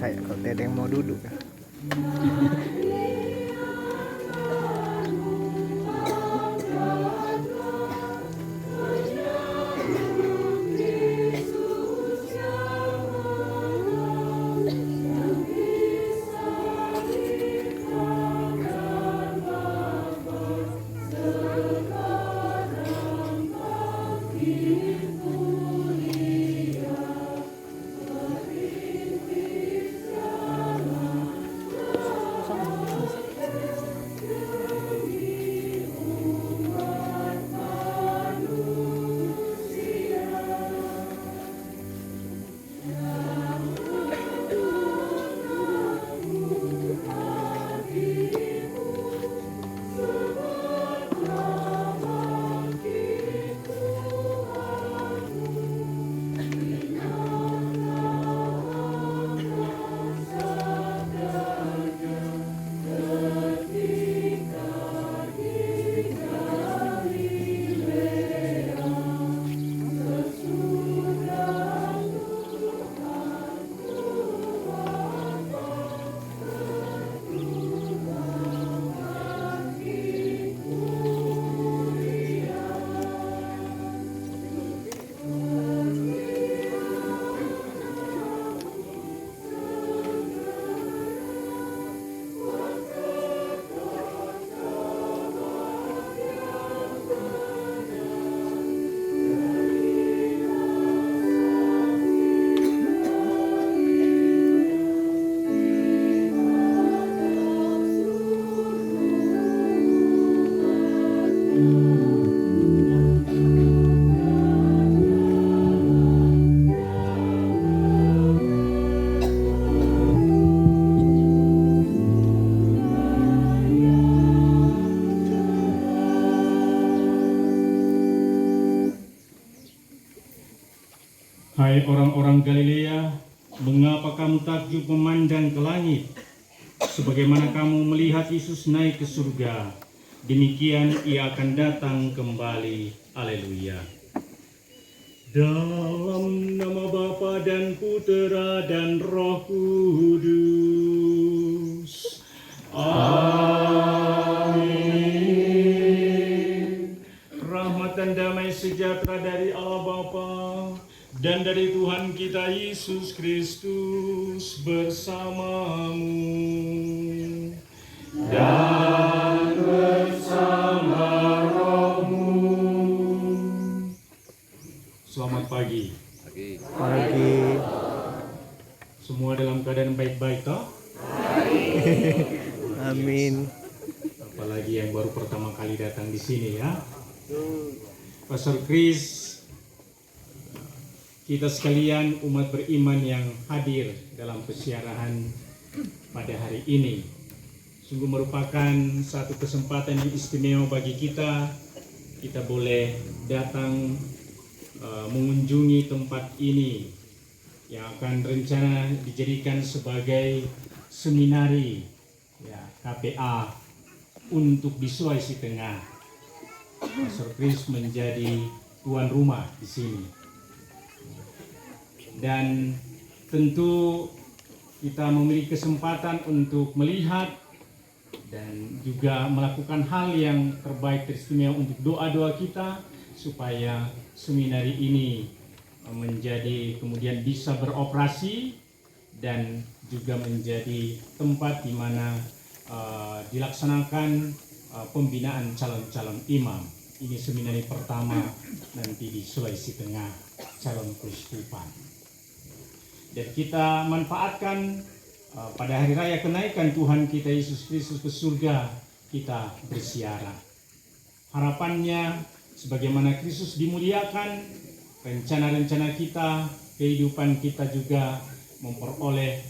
Saya kalau Dedeng mau duduk ya. Hai orang-orang Galilea, mengapa kamu takjub memandang ke langit? Sebagaimana kamu melihat Yesus naik ke surga, demikian ia akan datang kembali. Haleluya. Dalam nama Bapa dan Putera dan Roh Kudus. Amin. Rahmat dan damai sejahtera dari Allah Bapa dan dari Tuhan kita Yesus Kristus bersamamu dan bersama rohmu. Selamat pagi. Pagi. Semua dalam keadaan baik-baik toh? Amin. Apalagi yang baru pertama kali datang di sini ya. Pastor Chris, kita sekalian umat beriman yang hadir dalam persiaran pada hari ini sungguh merupakan satu kesempatan yang istimewa bagi kita. Kita boleh datang mengunjungi tempat ini yang akan rencana dijadikan sebagai seminari ya, KPA untuk di Sulawesi Tengah. Pastor Chris menjadi tuan rumah di sini. Dan tentu kita memiliki kesempatan untuk melihat dan juga melakukan hal yang terbaik teristimewa untuk doa-doa kita supaya seminari ini menjadi kemudian bisa beroperasi dan juga menjadi tempat di mana dilaksanakan pembinaan calon-calon imam. Ini seminari pertama nanti di Sulawesi Tengah, calon keuskupan. Dan kita manfaatkan pada hari raya kenaikan Tuhan kita Yesus Kristus ke surga, kita bersiarah. Harapannya sebagaimana Kristus dimuliakan, rencana-rencana kita, kehidupan kita juga memperoleh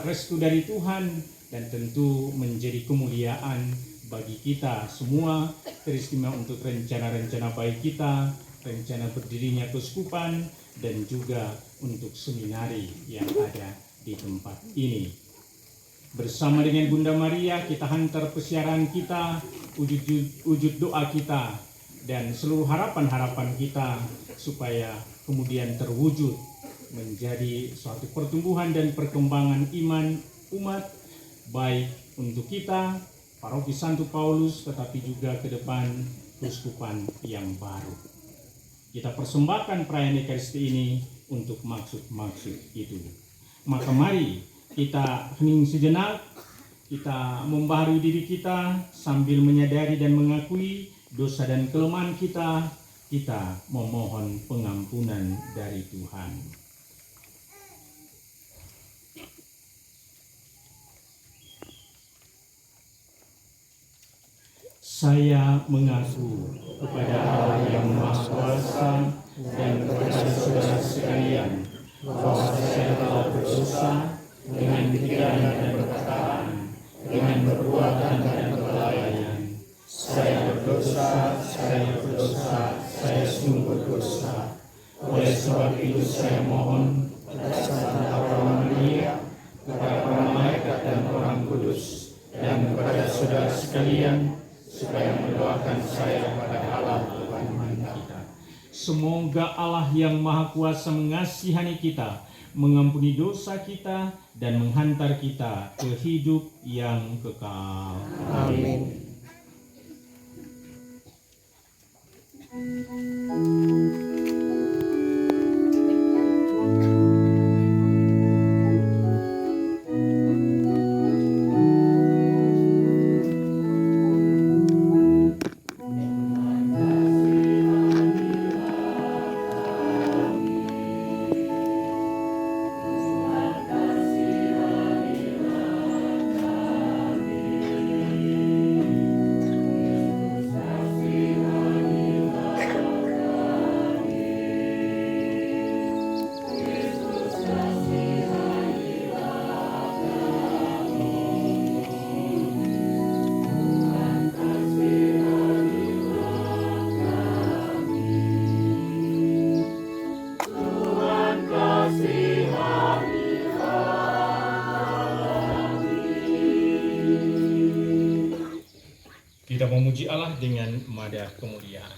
restu dari Tuhan dan tentu menjadi kemuliaan bagi kita semua, teristimewa untuk rencana-rencana baik kita, rencana berdirinya keuskupan, dan juga untuk seminari yang ada di tempat ini. Bersama dengan Bunda Maria kita hantar persiaran kita, wujud doa kita dan seluruh harapan-harapan kita supaya kemudian terwujud menjadi suatu pertumbuhan dan perkembangan iman umat, baik untuk kita, Paroki Santo Paulus, tetapi juga ke depan keuskupan yang baru. Kita persembahkan perayaan Ekaristi ini untuk maksud-maksud itu. Maka mari kita hening sejenak, kita membaharui diri kita sambil menyadari dan mengakui dosa dan kelemahan kita, kita memohon pengampunan dari Tuhan. Saya mengaku kepada Allah yang Maha Kuasa dan kepada saudara sekalian bahwa saya telah berdosa dengan pikiran dan perkataan, dengan perbuatan dan kelalaian. Saya berdosa, saya sungguh berdosa. Oleh sebab itu saya mohon kepada Santa Maria, kepada para malaikat dan orang kudus, dan kepada saudara sekalian, supaya mendoakan saya pada Allah Tuhan kita. Semoga Allah yang Maha Kuasa mengasihani kita, mengampuni dosa kita, dan menghantar kita ke hidup yang kekal. Amin. Kita memuji Allah dengan nada kemuliaan.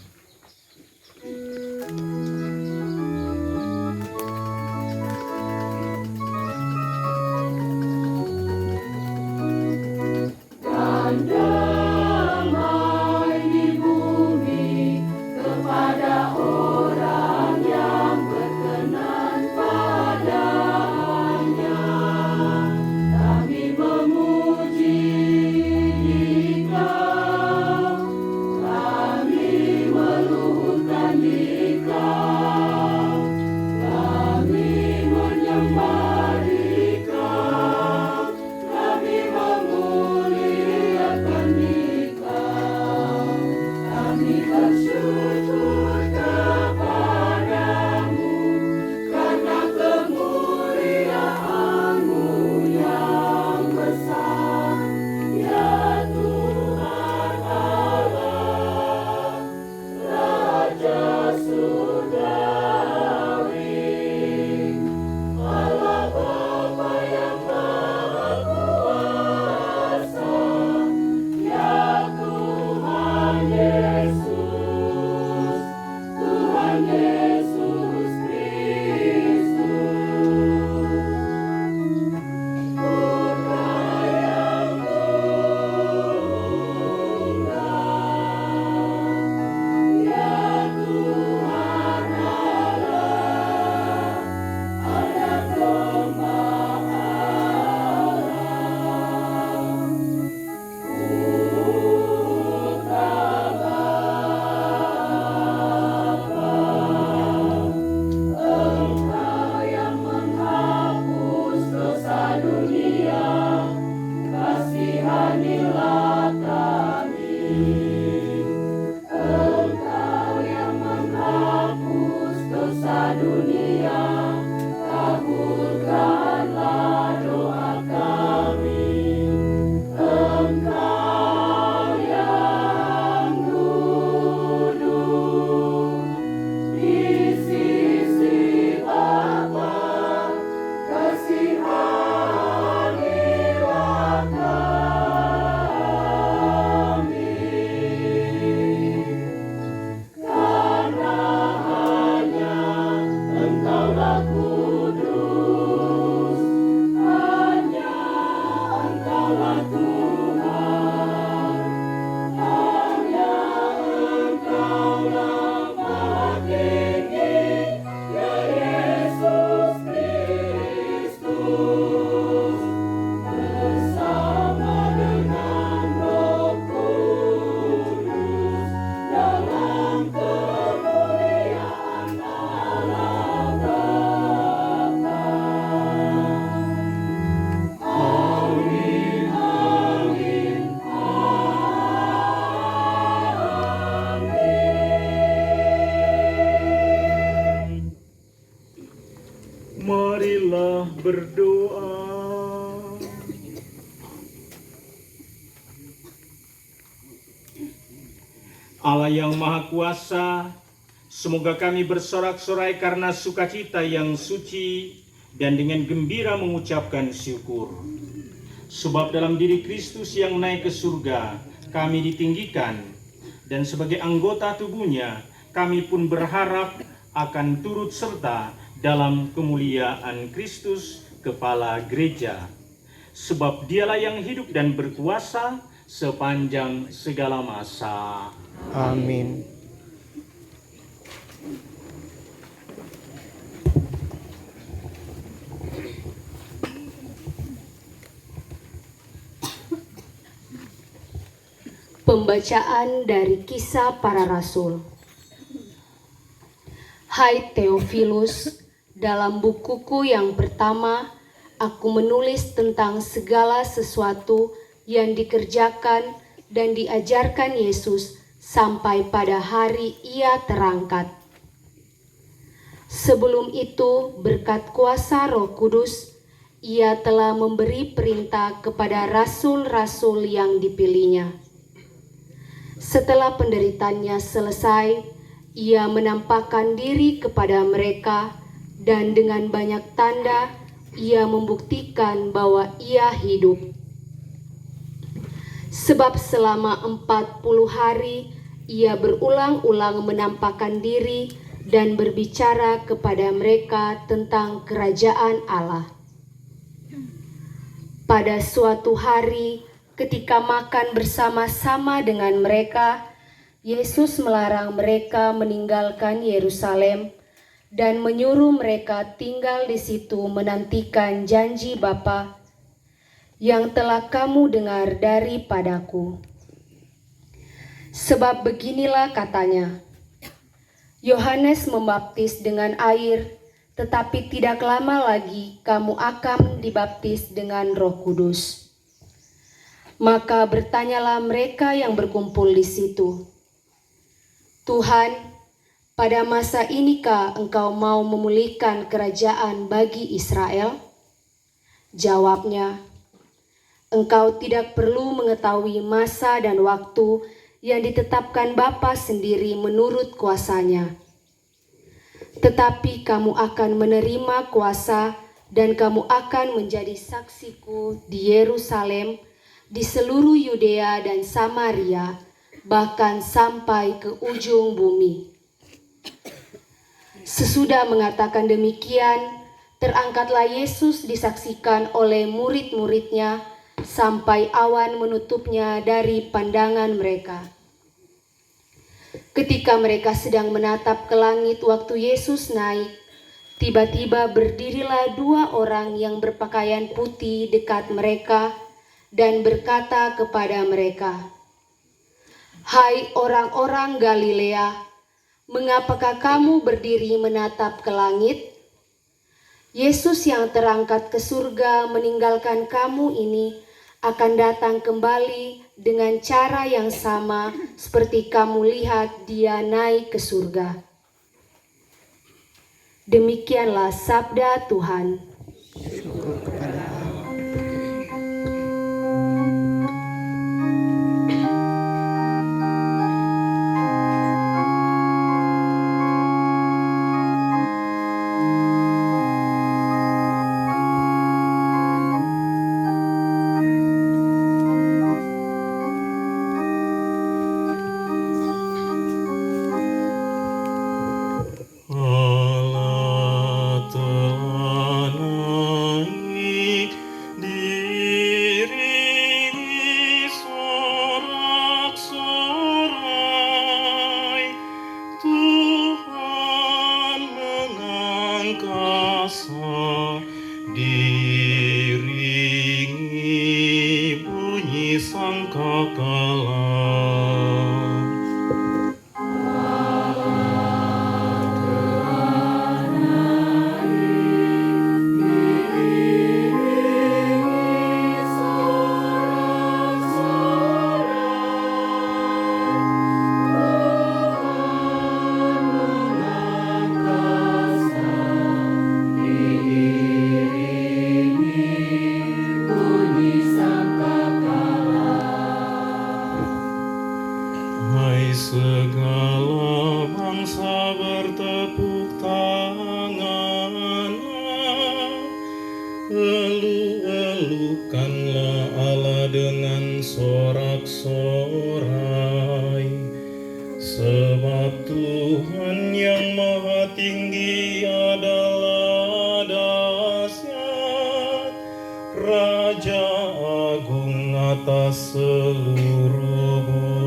berdoa. Allah yang Maha Kuasa, semoga kami bersorak-sorai karena sukacita yang suci dan dengan gembira mengucapkan syukur. Sebab dalam diri Kristus yang naik ke surga, kami ditinggikan, dan sebagai anggota tubuhnya, kami pun berharap akan turut serta dalam kemuliaan Kristus, Kepala Gereja. Sebab dialah yang hidup dan berkuasa sepanjang segala masa. Amin. Pembacaan dari Kisah Para Rasul. Hai Theophilus, dalam bukuku yang pertama, aku menulis tentang segala sesuatu yang dikerjakan dan diajarkan Yesus sampai pada hari Ia terangkat. Sebelum itu, berkat kuasa Roh Kudus, Ia telah memberi perintah kepada rasul-rasul yang dipilihnya. Setelah penderitaannya selesai, Ia menampakkan diri kepada mereka, dan dengan banyak tanda, Ia membuktikan bahwa Ia hidup. Sebab selama 40 hari, Ia berulang-ulang menampakkan diri dan berbicara kepada mereka tentang kerajaan Allah. Pada suatu hari, ketika makan bersama-sama dengan mereka, Yesus melarang mereka meninggalkan Yerusalem dan menyuruh mereka tinggal di situ menantikan janji Bapa yang telah kamu dengar daripadaku. Sebab beginilah katanya, Yohanes membaptis dengan air, tetapi tidak lama lagi kamu akan dibaptis dengan Roh Kudus. Maka bertanyalah mereka yang berkumpul di situ, Tuhan, pada masa inikah Engkau mau memulihkan kerajaan bagi Israel? Jawabnya, Engkau tidak perlu mengetahui masa dan waktu yang ditetapkan Bapa sendiri menurut kuasanya. Tetapi kamu akan menerima kuasa dan kamu akan menjadi saksiku di Yerusalem, di seluruh Yudea dan Samaria, bahkan sampai ke ujung bumi. Sesudah mengatakan demikian, terangkatlah Yesus disaksikan oleh murid-muridnya sampai awan menutupnya dari pandangan mereka. Ketika mereka sedang menatap ke langit waktu Yesus naik, tiba-tiba berdirilah 2 orang yang berpakaian putih dekat mereka dan berkata kepada mereka, Hai orang-orang Galilea, mengapakah kamu berdiri menatap ke langit? Yesus yang terangkat ke surga meninggalkan kamu ini akan datang kembali dengan cara yang sama seperti kamu lihat Dia naik ke surga. Demikianlah sabda Tuhan. Syukur kepada Allah. Allah telah Serukanlah Allah dengan sorak-sorai, sebab Tuhan yang maha tinggi adalah dahsyat, Raja agung atas seluruh bumi.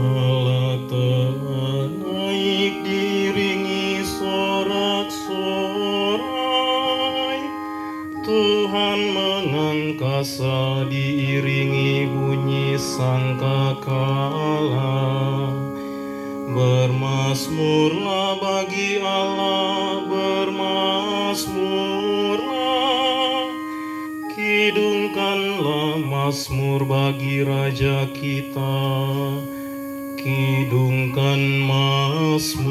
Allah telah naik diiringi sorak-sorai, Tuhan mengangkasa diiringi bunyi sangkakala. Bermasmurlah bagi Allah, bermasmurlah, kidungkanlah mazmur bagi Raja kita, kidungkan mazmur.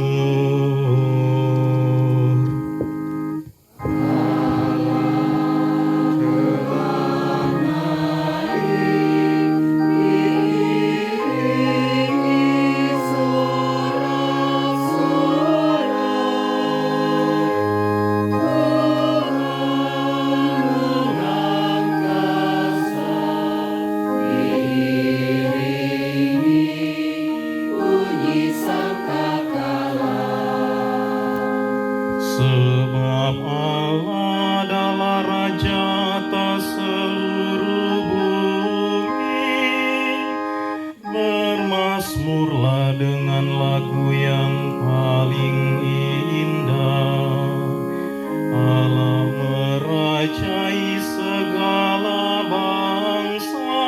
Sebab Allah adalah Raja atas seluruh bumi. Bermasmurlah dengan lagu yang paling indah. Allah merajai segala bangsa,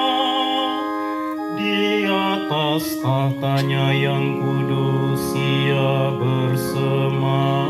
di atas tahtanya yang kudus Ia bersemayam.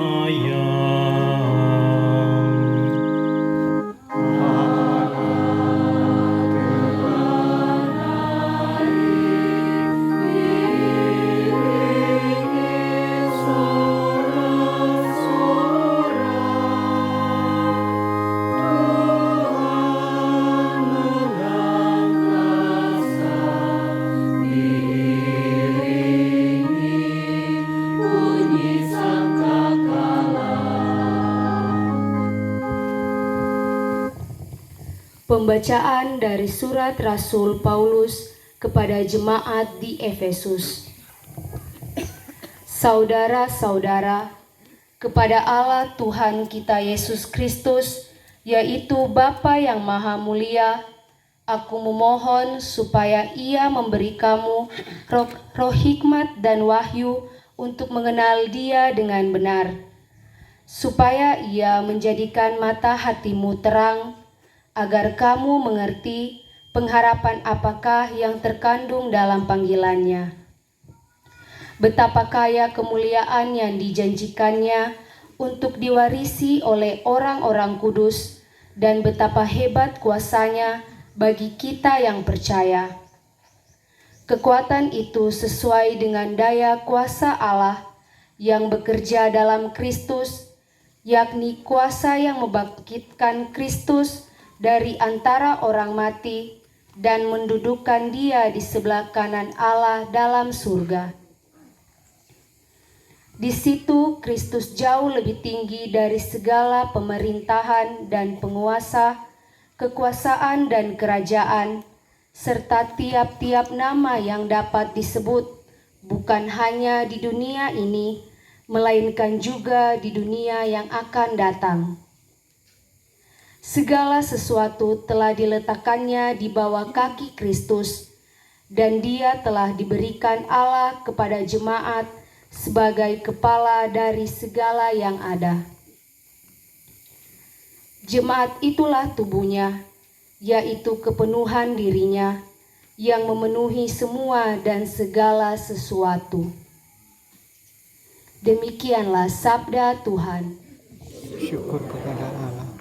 Pembacaan dari surat Rasul Paulus kepada jemaat di Efesus. Saudara-saudara, kepada Allah Tuhan kita Yesus Kristus, yaitu Bapa yang Maha Mulia, aku memohon supaya Ia memberi kamu roh hikmat dan wahyu untuk mengenal Dia dengan benar, supaya Ia menjadikan mata hatimu terang, agar kamu mengerti pengharapan apakah yang terkandung dalam panggilannya. Betapa kaya kemuliaan yang dijanjikannya untuk diwarisi oleh orang-orang kudus, dan betapa hebat kuasanya bagi kita yang percaya. Kekuatan itu sesuai dengan daya kuasa Allah yang bekerja dalam Kristus, yakni kuasa yang membangkitkan Kristus dari antara orang mati dan mendudukkan Dia di sebelah kanan Allah dalam surga. Di situ Kristus jauh lebih tinggi dari segala pemerintahan dan penguasa, kekuasaan dan kerajaan, serta tiap-tiap nama yang dapat disebut, bukan hanya di dunia ini, melainkan juga di dunia yang akan datang. Segala sesuatu telah diletakkannya di bawah kaki Kristus, dan Dia telah diberikan Allah kepada jemaat sebagai kepala dari segala yang ada. Jemaat itulah tubuhnya, yaitu kepenuhan dirinya, yang memenuhi semua dan segala sesuatu. Demikianlah sabda Tuhan. Syukur kepada Allah.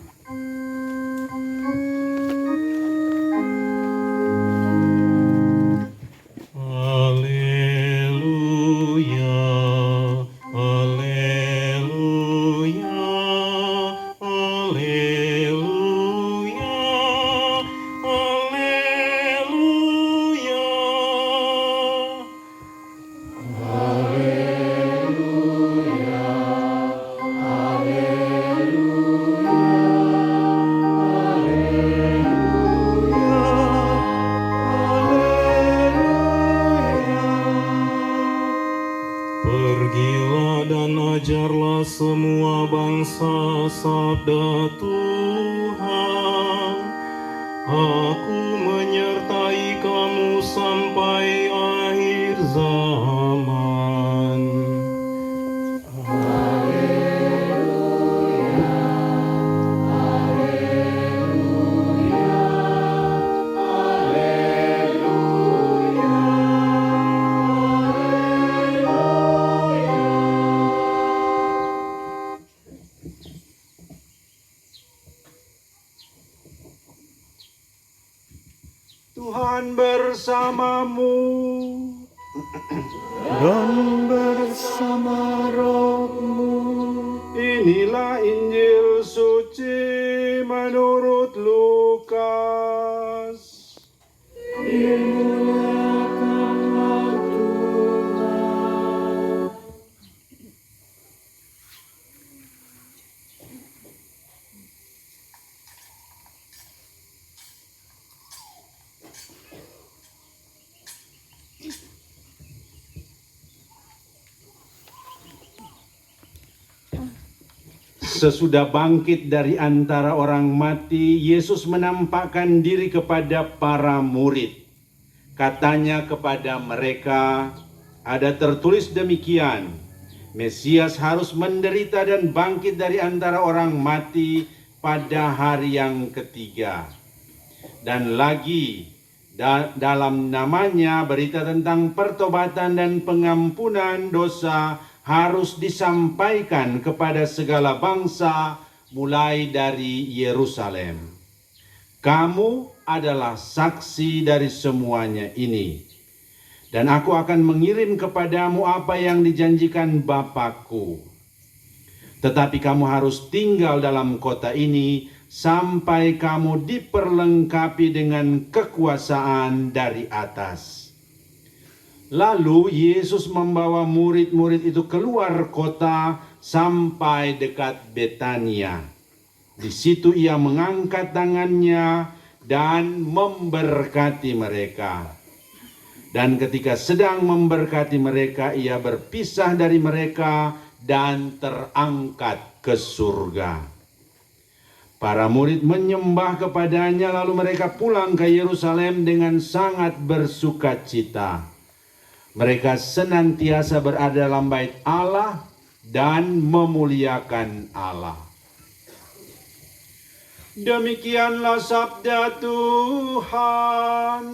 Pergilah dan ajarlah semua bangsa sabda Tuhan. Aku menyertai kamu sampai akhir zaman. Tuhan bersamamu. Dan bersama rohmu. Inilah Injil suci menurut Lukas. Dimuliakanlah Tuhan. Sesudah bangkit dari antara orang mati, Yesus menampakkan diri kepada para murid. Katanya kepada mereka, ada tertulis demikian, Mesias harus menderita dan bangkit dari antara orang mati pada hari yang ketiga. Dan lagi, dalam namanya berita tentang pertobatan dan pengampunan dosa harus disampaikan kepada segala bangsa mulai dari Yerusalem. Kamu adalah saksi dari semuanya ini. Dan aku akan mengirim kepadamu apa yang dijanjikan Bapakku. Tetapi kamu harus tinggal dalam kota ini sampai kamu diperlengkapi dengan kekuasaan dari atas. Lalu Yesus membawa murid-murid itu keluar kota sampai dekat Betania. Di situ ia mengangkat tangannya dan memberkati mereka. Dan ketika sedang memberkati mereka, ia berpisah dari mereka dan terangkat ke surga. Para murid menyembah kepadanya, lalu mereka pulang ke Yerusalem dengan sangat bersukacita. Mereka senantiasa berada dalam bait Allah dan memuliakan Allah. Demikianlah sabda Tuhan.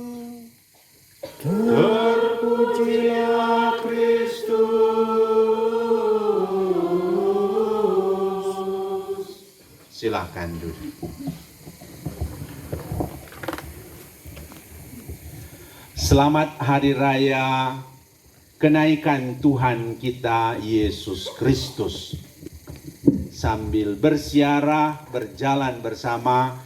Terpujilah Kristus. Silakan duduk. Selamat Hari Raya Kenaikan Tuhan kita Yesus Kristus. Sambil bersiarah, berjalan bersama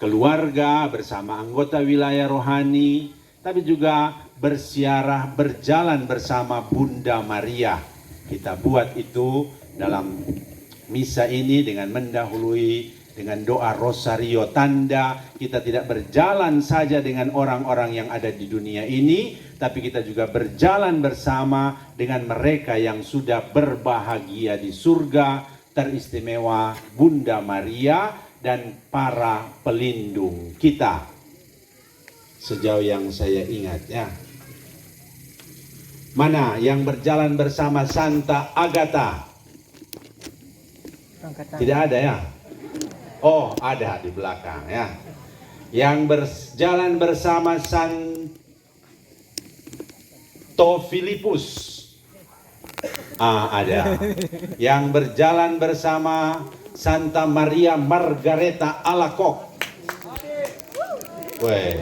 keluarga, bersama anggota wilayah rohani, tapi juga bersiarah, berjalan bersama Bunda Maria. Kita buat itu dalam misa ini dengan mendahului dengan doa rosario, tanda kita tidak berjalan saja dengan orang-orang yang ada di dunia ini, tapi kita juga berjalan bersama dengan mereka yang sudah berbahagia di surga, teristimewa Bunda Maria dan para pelindung kita. Sejauh yang saya ingat ya. Mana yang berjalan bersama Santa Agatha? Tidak ada ya? Oh, ada di belakang ya. Yang berjalan bersama Santo Filipus. Ada. Yang berjalan bersama Santa Maria Margareta Alacoque. Weh.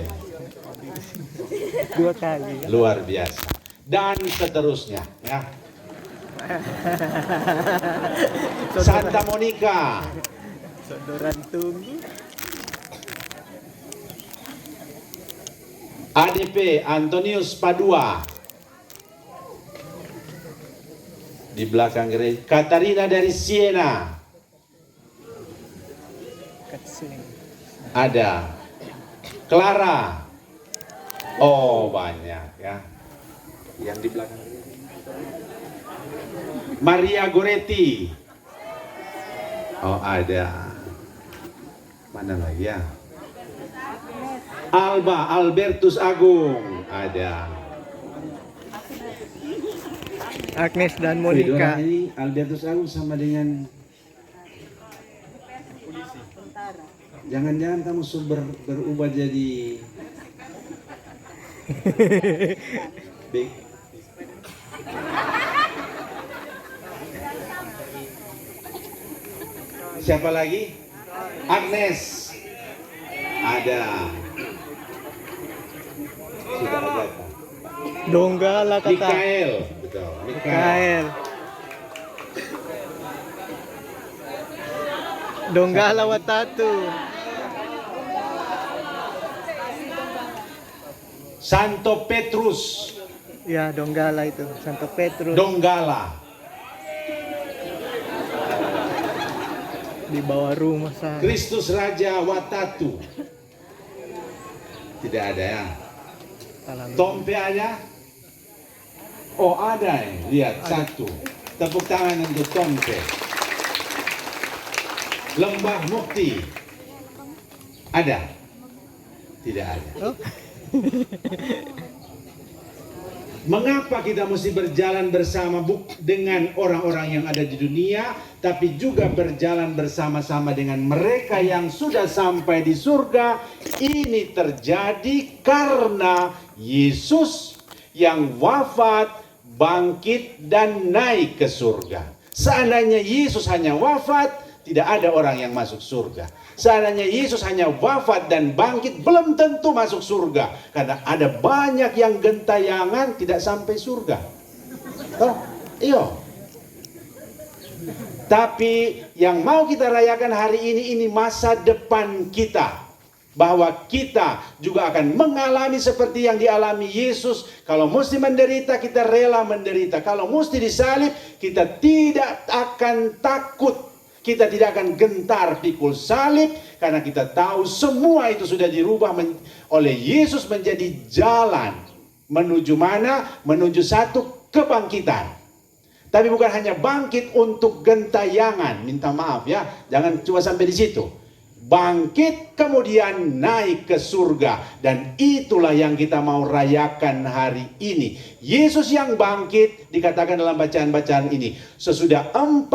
2 kali. Luar biasa. Dan seterusnya ya. Santa Monica. Sodoran tunggu. ADP Antonius Padua. Di belakang gereja. Katarina dari Siena. Ada. Clara. Oh, banyak ya. Yang di belakang. Maria Goretti. Oh, ada. Mana lagi ya? Albertus Agung. Ada. Agnes dan Wih, Monica. orang ini Albertus Agung sama dengan jangan-jangan kamu berubah jadi Big. Siapa lagi? Agnes. Ada. Sudah ada. Donggala kata. Mikael. Betul. Mikael. Donggala Watatu. Santo Petrus. Ya, Donggala itu. Santo Petrus. Donggala. Di bawah rumah saya. Kristus Raja Watatu. Tidak ada ya. Alhamdulillah. Tompe ada? Oh, ada ya. Lihat, satu. Tepuk tangan untuk Tompe. Lembah Mukti. Ada? Tidak ada. Oh. Mengapa kita mesti berjalan bersama dengan orang-orang yang ada di dunia, tapi juga berjalan bersama-sama dengan mereka yang sudah sampai di surga? Ini terjadi karena Yesus yang wafat, bangkit, dan naik ke surga. Seandainya Yesus hanya wafat, tidak ada orang yang masuk surga. Seandainya Yesus hanya wafat dan bangkit, belum tentu masuk surga. Karena ada banyak yang gentayangan tidak sampai surga. Oh, iya. Tapi yang mau kita rayakan hari ini masa depan kita. Bahwa kita juga akan mengalami seperti yang dialami Yesus. Kalau mesti menderita, kita rela menderita. Kalau mesti disalib, kita tidak akan takut. Kita tidak akan gentar pikul salib, karena kita tahu semua itu sudah dirubah oleh Yesus menjadi jalan. Menuju mana? Menuju satu kebangkitan. Tapi bukan hanya bangkit untuk gentayangan. Minta maaf ya, jangan cuma sampai di situ. Bangkit kemudian naik ke surga. Dan itulah yang kita mau rayakan hari ini. Yesus yang bangkit dikatakan dalam bacaan-bacaan ini. Sesudah 40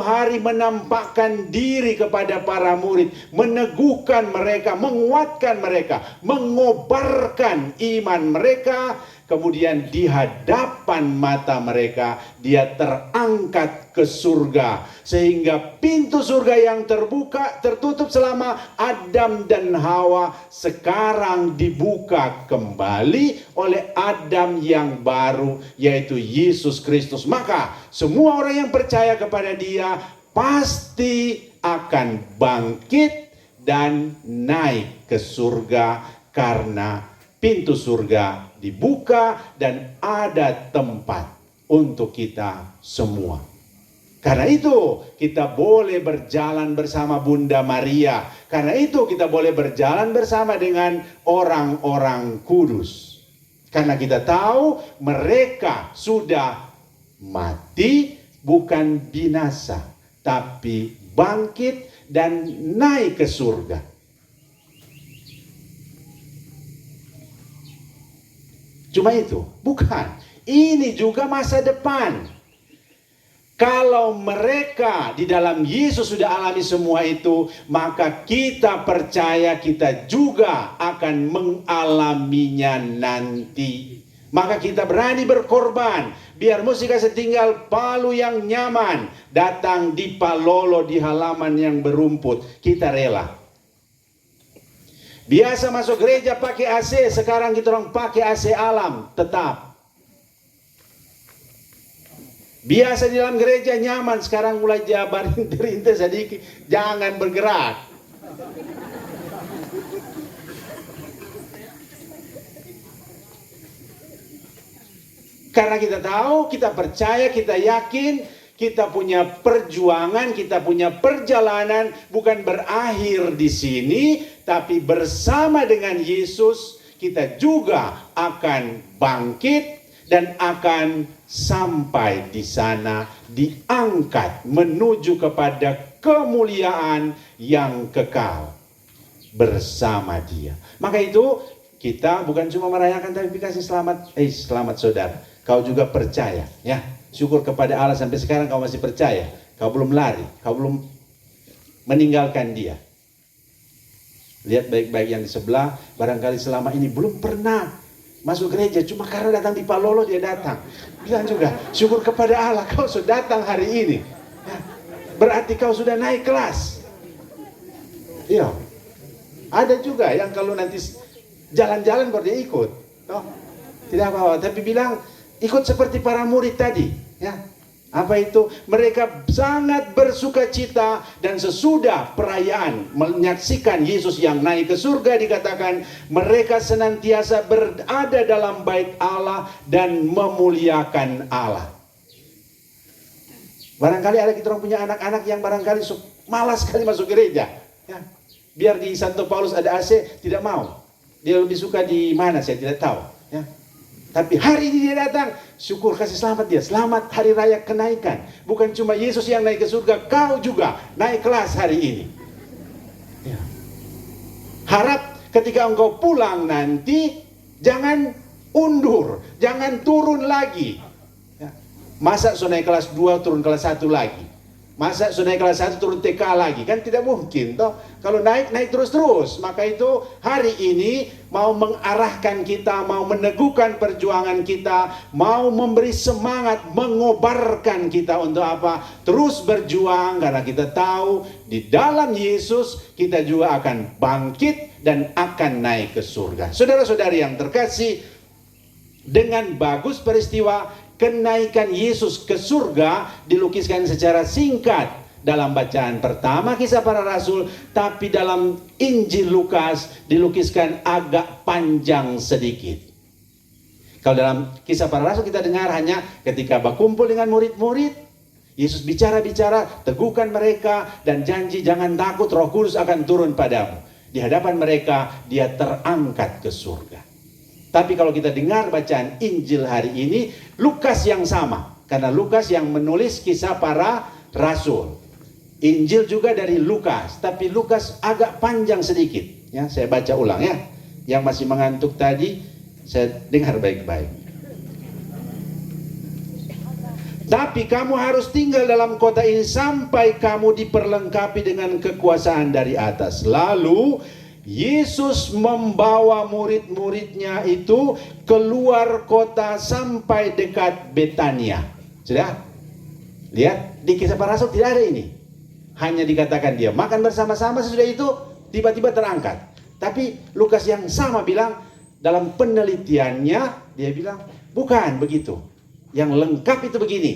hari menampakkan diri kepada para murid. Meneguhkan mereka, menguatkan mereka, mengobarkan iman mereka. Kemudian di hadapan mata mereka dia terangkat ke surga. Sehingga pintu surga yang tertutup selama Adam dan Hawa sekarang dibuka kembali oleh Adam yang baru, yaitu Yesus Kristus. Maka semua orang yang percaya kepada dia pasti akan bangkit dan naik ke surga, karena pintu surga dibuka dan ada tempat untuk kita semua. Karena itu kita boleh berjalan bersama Bunda Maria. Karena itu kita boleh berjalan bersama dengan orang-orang kudus. Karena kita tahu mereka sudah mati, bukan binasa, tapi bangkit dan naik ke surga. Cuma itu? Bukan. Ini juga masa depan. Kalau mereka di dalam Yesus sudah alami semua itu, maka kita percaya kita juga akan mengalaminya nanti. Maka kita berani berkorban. Biar musika setinggal palu yang nyaman datang di palolo di halaman yang berumput, kita rela. Biasa masuk gereja pakai AC, sekarang kita orang pakai AC alam, tetap. Biasa di dalam gereja nyaman, sekarang mulai jabarin terintih sedikit, jangan bergerak. Karena kita tahu, kita percaya, kita yakin, kita punya perjuangan, kita punya perjalanan bukan berakhir di sini, tapi bersama dengan Yesus kita juga akan bangkit dan akan sampai di sana diangkat menuju kepada kemuliaan yang kekal bersama Dia. Maka itu kita bukan cuma merayakan tapi kasih selamat, selamat saudara. Kau juga percaya, ya. Syukur kepada Allah sampai sekarang kau masih percaya. Kau belum lari, kau belum meninggalkan Dia. Lihat baik-baik yang di sebelah, barangkali selama ini belum pernah masuk gereja, cuma karena datang di Palolo dia datang. Bilang juga, syukur kepada Allah kau sudah datang hari ini. Ya, berarti kau sudah naik kelas. Iya. Ada juga yang kalau nanti jalan-jalan baru dia ikut. Toh, tidak apa-apa, tapi bilang ikut seperti para murid tadi. Ya. Apa itu? Mereka sangat bersuka cita dan sesudah perayaan menyaksikan Yesus yang naik ke surga dikatakan mereka senantiasa berada dalam bait Allah dan memuliakan Allah. Barangkali ada kita orang punya anak-anak yang barangkali malas sekali masuk gereja. Ya. Biar di Santo Paulus ada AC, tidak mau. Dia lebih suka di mana saya tidak tahu. Ya. Tapi hari ini dia datang, syukur kasih selamat dia. Selamat hari raya kenaikan. Bukan cuma Yesus yang naik ke surga, kau juga naik kelas hari ini. Ya. Harap ketika engkau pulang nanti, jangan undur, jangan turun lagi. Ya. Masa sudah naik kelas 2 turun kelas 1 lagi? Masa sudah naik kelas 1 turun TK lagi? Kan tidak mungkin toh. Kalau naik terus-terus. Maka itu hari ini mau mengarahkan kita, mau meneguhkan perjuangan kita, mau memberi semangat, mengobarkan kita untuk apa? Terus berjuang karena kita tahu di dalam Yesus kita juga akan bangkit dan akan naik ke surga. Saudara-saudari yang terkasih, dengan bagus peristiwa kenaikan Yesus ke surga dilukiskan secara singkat dalam bacaan pertama Kisah Para Rasul, tapi dalam Injil Lukas dilukiskan agak panjang sedikit. Kalau dalam Kisah Para Rasul kita dengar hanya ketika berkumpul dengan murid-murid, Yesus bicara-bicara, teguhkan mereka dan janji jangan takut, Roh Kudus akan turun padamu. Di hadapan mereka dia terangkat ke surga. Tapi kalau kita dengar bacaan Injil hari ini, Lukas yang sama. Karena Lukas yang menulis Kisah Para Rasul. Injil juga dari Lukas, tapi Lukas agak panjang sedikit. Ya, saya baca ulang ya. Yang masih mengantuk tadi, saya dengar baik-baik. Tapi kamu harus tinggal dalam kota ini sampai kamu diperlengkapi dengan kekuasaan dari atas. Lalu Yesus membawa murid-muridnya itu keluar kota sampai dekat Betania. Sudah? Lihat, di Kisah Para Rasul tidak ada ini. Hanya dikatakan dia makan bersama-sama, sesudah itu tiba-tiba terangkat. Tapi Lukas yang sama bilang, dalam penelitiannya, dia bilang, bukan begitu. Yang lengkap itu begini.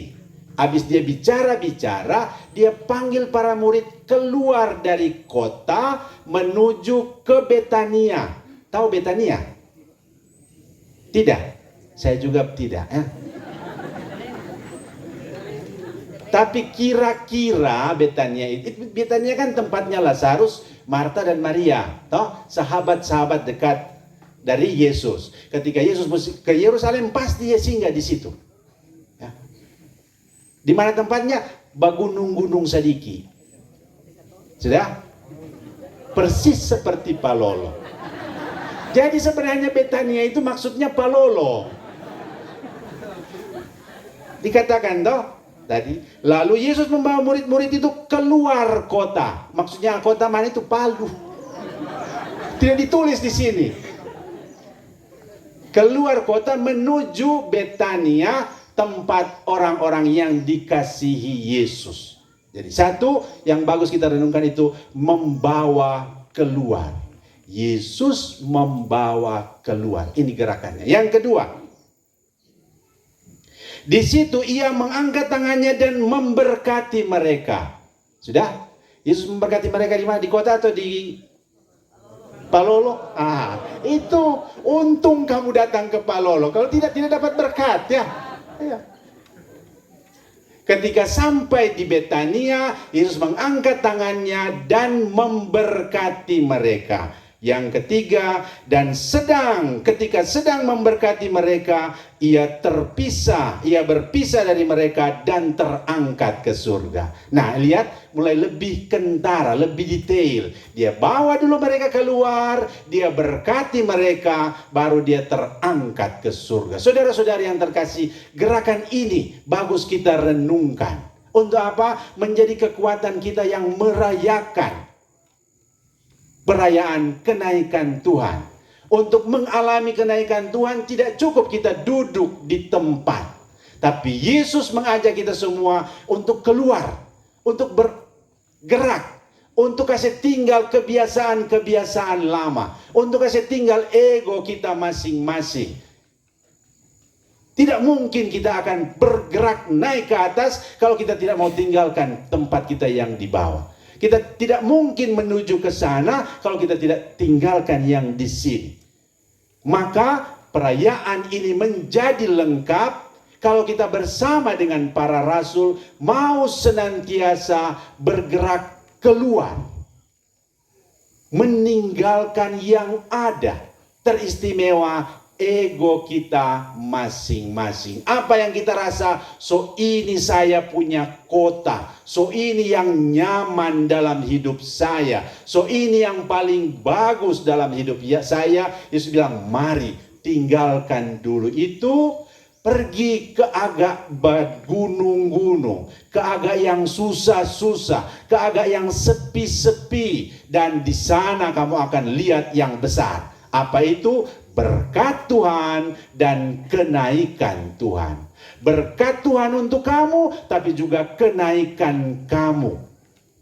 Habis dia bicara-bicara, dia panggil para murid keluar dari kota menuju ke Betania. Tahu Betania? Tidak. Saya juga tidak. Tapi kira-kira Betania kan tempatnya Lazarus, Marta dan Maria. Toh, sahabat-sahabat dekat dari Yesus. Ketika Yesus ke Yerusalem, pasti dia singgah di situ. Di mana tempatnya? Bagunung-gunung Sadiki. Sudah? Persis seperti Palolo. Jadi sebenarnya Betania itu maksudnya Palolo. Dikatakan toh tadi, lalu Yesus membawa murid-murid itu keluar kota. Maksudnya kota mana itu? Palu. Tidak ditulis di sini. Keluar kota menuju Betania, tempat orang-orang yang dikasihi Yesus. Jadi satu yang bagus kita renungkan itu membawa keluar. Yesus membawa keluar. Ini gerakannya. Yang kedua, di situ ia mengangkat tangannya dan memberkati mereka. Sudah? Yesus memberkati mereka di mana? Di kota atau di Palolo? Itu untung kamu datang ke Palolo. Kalau tidak dapat berkat ya. Ketika sampai di Betania, Yesus mengangkat tangannya dan memberkati mereka. Yang ketiga, dan ketika sedang memberkati mereka, ia berpisah dari mereka dan terangkat ke surga. Nah, lihat, mulai lebih kentara, lebih detail. Dia bawa dulu mereka keluar, dia berkati mereka, baru dia terangkat ke surga. Saudara-saudari yang terkasih, gerakan ini bagus kita renungkan. Untuk apa? Menjadi kekuatan kita yang merayakan perayaan kenaikan Tuhan. Untuk mengalami kenaikan Tuhan tidak cukup kita duduk di tempat, tapi Yesus mengajak kita semua untuk keluar, untuk bergerak, untuk kasih tinggal kebiasaan-kebiasaan lama, untuk kasih tinggal ego kita masing-masing. Tidak mungkin kita akan bergerak naik ke atas kalau kita tidak mau tinggalkan tempat kita yang di bawah. Kita tidak mungkin menuju ke sana kalau kita tidak tinggalkan yang di sini. Maka perayaan ini menjadi lengkap kalau kita bersama dengan para rasul mau senantiasa bergerak keluar, meninggalkan yang ada, teristimewa ego kita masing-masing. Apa yang kita rasa, so ini saya punya kota, so ini yang nyaman dalam hidup saya, so ini yang paling bagus dalam hidup saya. Yesus bilang, mari tinggalkan dulu itu, pergi ke agak gunung-gunung, ke agak yang susah-susah, ke agak yang sepi-sepi, dan di sana kamu akan lihat yang besar. Apa itu? Berkat Tuhan dan kenaikan Tuhan. Berkat Tuhan untuk kamu, tapi juga kenaikan kamu,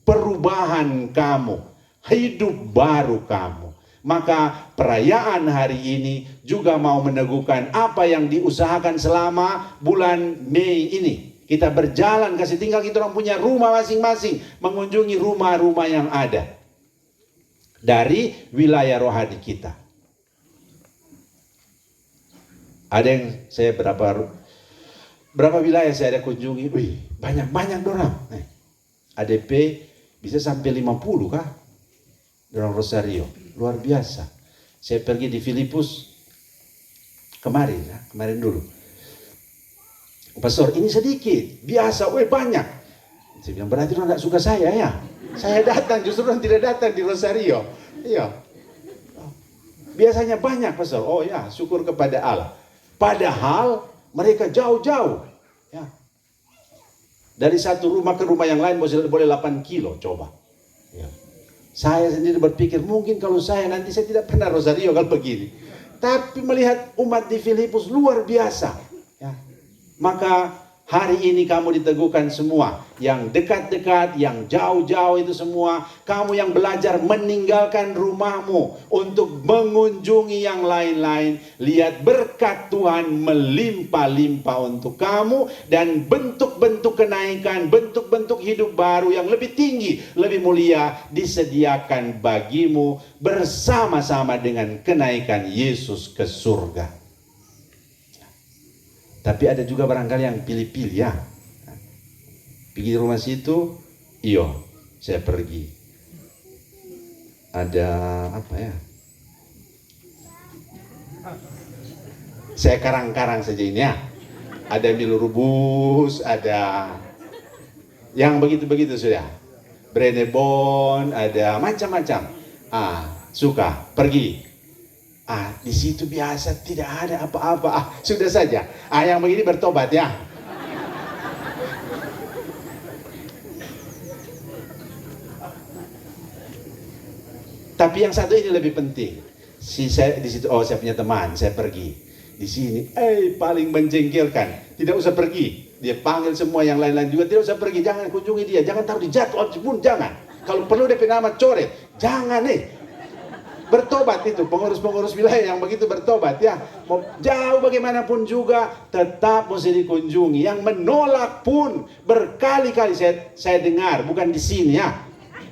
perubahan kamu, hidup baru kamu. Maka perayaan hari ini juga mau meneguhkan apa yang diusahakan selama bulan Mei ini. Kita berjalan, kasih tinggal kita orang punya rumah masing-masing, mengunjungi rumah-rumah yang ada dari wilayah rohani kita. Ada yang saya berapa wilayah saya ada kunjungi, wih, banyak dorang. ADP bisa sampai 50 kah? Dorang Rosario, luar biasa. Saya pergi di Filipus kemarin dulu. Pastor, ini sedikit, biasa, wih banyak. Saya bilang, berarti orang tidak suka saya ya. Saya datang, justru orang tidak datang di Rosario. Iya. Biasanya banyak, Pastor. Oh ya, syukur kepada Allah. Padahal mereka jauh-jauh. Ya. Dari satu rumah ke rumah yang lain boleh 8 kilo, coba. Ya. Saya sendiri berpikir, mungkin kalau saya nanti saya tidak pernah Rosario kalau begini. Tapi melihat umat di Filipus luar biasa. Ya. Maka hari ini kamu diteguhkan semua. Yang dekat-dekat, yang jauh-jauh itu semua. Kamu yang belajar meninggalkan rumahmu untuk mengunjungi yang lain-lain. Lihat berkat Tuhan melimpah-limpah untuk kamu. Dan bentuk-bentuk kenaikan, bentuk-bentuk hidup baru yang lebih tinggi, lebih mulia disediakan bagimu bersama-sama dengan kenaikan Yesus ke surga. Tapi ada juga barangkali yang pilih-pilih ya. Pergi di rumah situ, iyo, saya pergi. Ada apa ya? Saya karang-karang saja ini ya. Ada Milo Rubus, ada yang begitu-begitu sudah. Brenebon, ada macam-macam. Suka, pergi. Di situ biasa tidak ada apa-apa. Sudah saja. Yang begini bertobat ya. Tapi yang satu ini lebih penting. Saya di situ, saya punya teman, saya pergi. Di sini, paling menjengkelkan. Tidak usah pergi. Dia panggil semua yang lain-lain juga, tidak usah pergi. Jangan kunjungi dia, jangan taruh di jadwal pun jangan. Kalau perlu DP nama coret, jangan bertobat itu, pengurus-pengurus wilayah yang begitu bertobat ya. Mau jauh bagaimanapun juga tetap mesti dikunjungi. Yang menolak pun berkali-kali saya dengar, bukan di sini ya.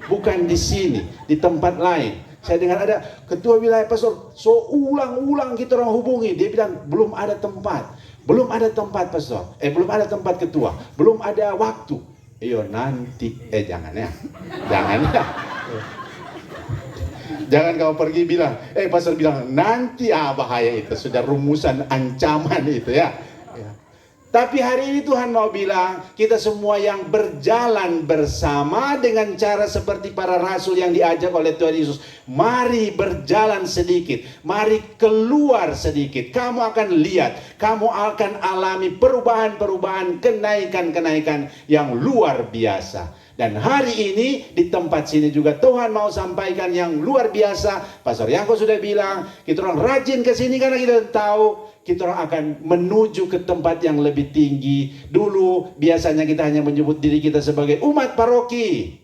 Bukan di sini, di tempat lain. Saya dengar ada ketua wilayah pastor, so ulang-ulang kita orang hubungi. Dia bilang belum ada tempat. Belum ada tempat pastor. Belum ada tempat ketua. Belum ada waktu. Nanti jangan ya. Jangan ya. Jangan kau pergi bilang, pastor bilang nanti bahaya itu, sudah rumusan ancaman itu ya. Tapi hari ini Tuhan mau bilang, kita semua yang berjalan bersama dengan cara seperti para rasul yang diajak oleh Tuhan Yesus. Mari berjalan sedikit, mari keluar sedikit. Kamu akan lihat, kamu akan alami perubahan-perubahan, kenaikan-kenaikan yang luar biasa. Dan hari ini di tempat sini juga Tuhan mau sampaikan yang luar biasa. Pastor Yangko sudah bilang, kita orang rajin ke sini karena kita tahu kita orang akan menuju ke tempat yang lebih tinggi. Dulu biasanya kita hanya menyebut diri kita sebagai umat paroki.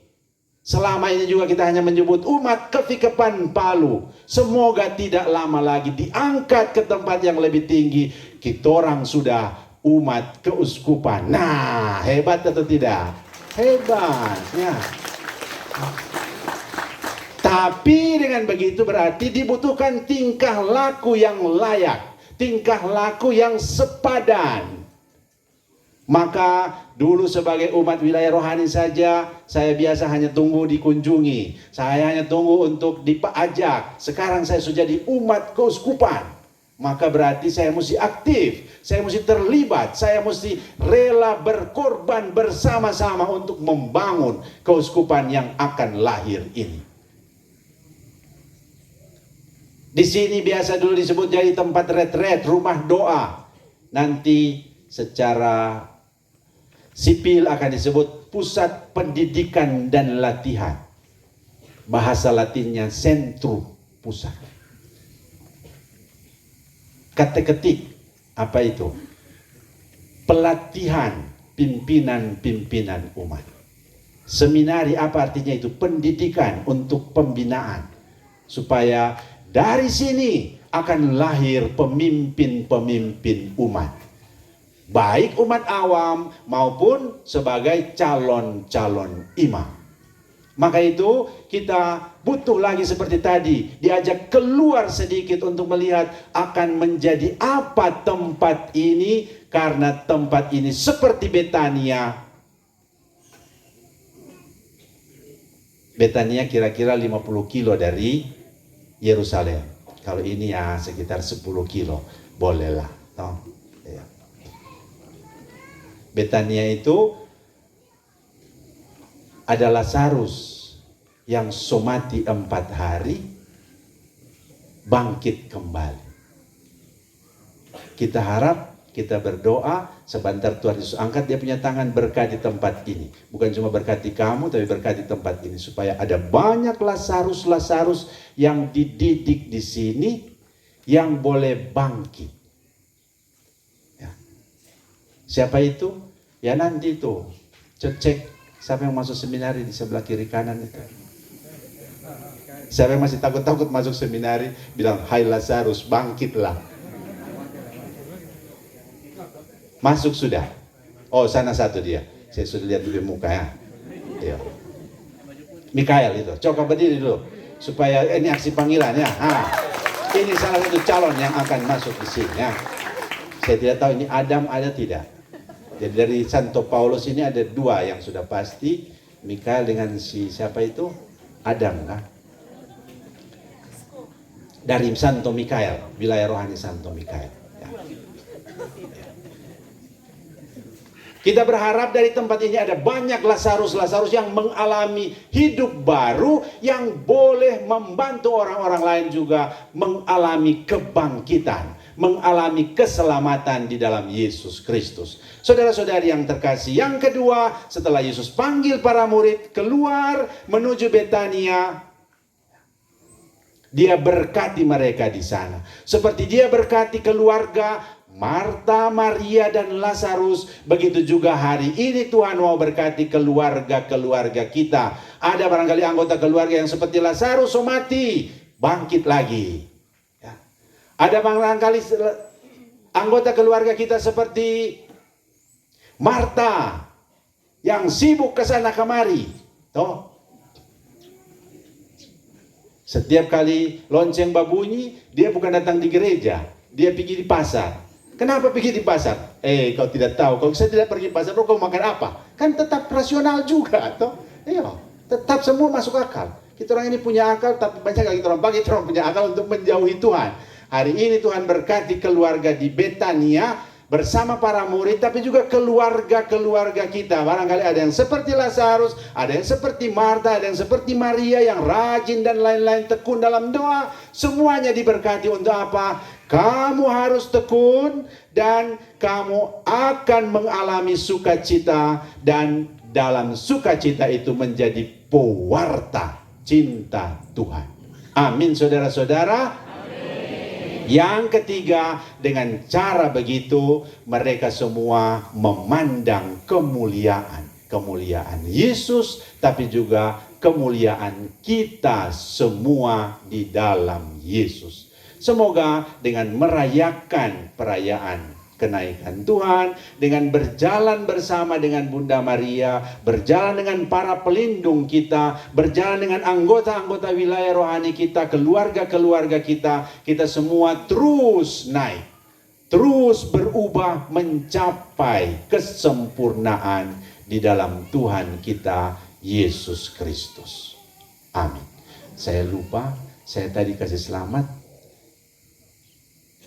Selama ini juga kita hanya menyebut umat Kevikepan Palu. Semoga tidak lama lagi diangkat ke tempat yang lebih tinggi. Kita orang sudah umat keuskupan. Nah, hebat atau tidak? Hebat ya. Tapi dengan begitu berarti dibutuhkan tingkah laku yang layak, tingkah laku yang sepadan. Maka dulu sebagai umat wilayah rohani saja, saya biasa hanya tunggu dikunjungi, saya hanya tunggu untuk diajak. Sekarang saya sudah jadi umat keuskupan. Maka berarti saya mesti aktif, saya mesti terlibat, saya mesti rela berkorban bersama-sama untuk membangun keuskupan yang akan lahir ini. Di sini biasa dulu disebut jadi tempat retret, rumah doa. Nanti secara sipil akan disebut pusat pendidikan dan latihan. Bahasa Latinnya centrum, pusat. Kata-ketik, apa itu? Pelatihan pimpinan-pimpinan umat. Seminari apa artinya itu? Pendidikan untuk pembinaan. Supaya dari sini akan lahir pemimpin-pemimpin umat. Baik umat awam maupun sebagai calon-calon imam. Maka itu kita butuh lagi seperti tadi, diajak keluar sedikit untuk melihat akan menjadi apa tempat ini, karena tempat ini seperti Betania. Betania kira-kira 50 kilo dari Yerusalem. Kalau ini ya sekitar 10 kilo, bolehlah. No? Ya. Betania itu ada Lazarus yang somati 4 hari bangkit kembali. Kita harap, kita berdoa sebentar Tuhan Yesus angkat dia punya tangan berkati tempat ini. Bukan cuma berkati kamu, tapi berkati tempat ini supaya ada banyak Lazarus yang dididik di sini yang boleh bangkit. Ya. Siapa itu? Ya nanti itu cek siapa yang masuk seminari di sebelah kiri kanan itu. Siapa yang masih takut-takut masuk seminari, bilang, hai Lazarus, bangkitlah. Masuk sudah. Oh, sana satu dia. Saya sudah lihat di muka ya. Iya. Mikael itu. Coba berdiri dulu. Supaya ini aksi panggilan ya. Ini salah satu calon yang akan masuk di sini ya. Saya tidak tahu ini Adam ada tidak. Jadi dari Santo Paulus ini ada 2 yang sudah pasti. Mikael dengan si siapa itu? Adam kan? Dari Santo Mikael, wilayah rohani Santo Mikael. Ya. Kita berharap dari tempat ini ada banyak Lazarus yang mengalami hidup baru, yang boleh membantu orang-orang lain juga mengalami kebangkitan, mengalami keselamatan di dalam Yesus Kristus. Saudara-saudari yang terkasih, yang kedua, setelah Yesus panggil para murid keluar menuju Betania, dia berkati mereka di sana. Seperti dia berkati keluarga Marta, Maria, dan Lazarus, begitu juga hari ini Tuhan mau berkati keluarga-keluarga kita. Ada barangkali anggota keluarga yang seperti Lazarus mati, bangkit lagi. Ya. Ada barangkali anggota keluarga kita seperti Marta yang sibuk ke sana kemari. Toh. Setiap kali lonceng babunyi, dia bukan datang di gereja, dia pergi di pasar. Kenapa pergi di pasar? Kau tidak tahu, kalau saya tidak pergi di pasar, kau makan apa? Kan tetap rasional juga, toh? Iya, tetap semua masuk akal. Kita orang ini punya akal, tapi banyak kali kita orang pakai, kita orang punya akal untuk menjauhi Tuhan. Hari ini Tuhan berkati keluarga di Betania bersama para murid, tapi juga keluarga-keluarga kita. Barangkali ada yang seperti Lazarus, ada yang seperti Marta, ada yang seperti Maria yang rajin dan lain-lain, tekun dalam doa. Semuanya diberkati untuk apa? Kamu harus tekun dan kamu akan mengalami sukacita, dan dalam sukacita itu menjadi pewarta cinta Tuhan. Amin, saudara-saudara. Yang ketiga, dengan cara begitu mereka semua memandang kemuliaan Yesus, tapi juga kemuliaan kita semua di dalam Yesus. Semoga dengan merayakan perayaan kenaikan Tuhan, dengan berjalan bersama dengan Bunda Maria, berjalan dengan para pelindung kita, berjalan dengan anggota-anggota wilayah rohani kita, keluarga-keluarga kita, kita semua terus naik, terus berubah mencapai kesempurnaan di dalam Tuhan kita Yesus Kristus. Amin. Saya lupa, saya tadi kasih selamat.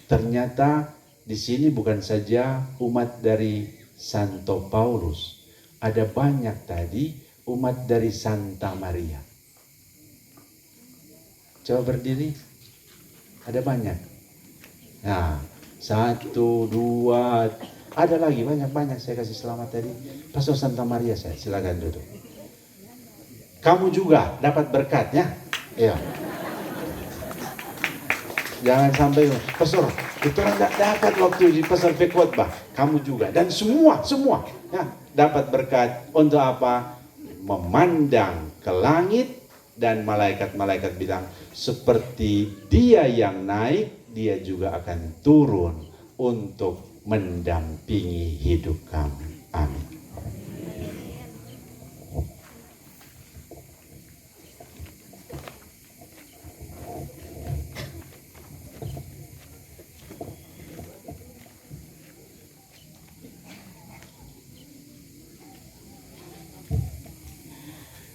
Ternyata di sini bukan saja umat dari Santo Paulus, ada banyak tadi umat dari Santa Maria. Coba berdiri, ada banyak. Nah, 1, 2, ada lagi banyak saya kasih selamat tadi. Pastor Santa Maria, saya silakan duduk. Kamu juga dapat berkatnya, ya. Jangan sampai, Pastor, itu orang tidak dapat waktu di pasar khotbah. Kamu juga dan semua ya, dapat berkat untuk apa? Memandang ke langit, dan malaikat-malaikat bilang seperti dia yang naik, dia juga akan turun untuk mendampingi hidup kamu. Amin.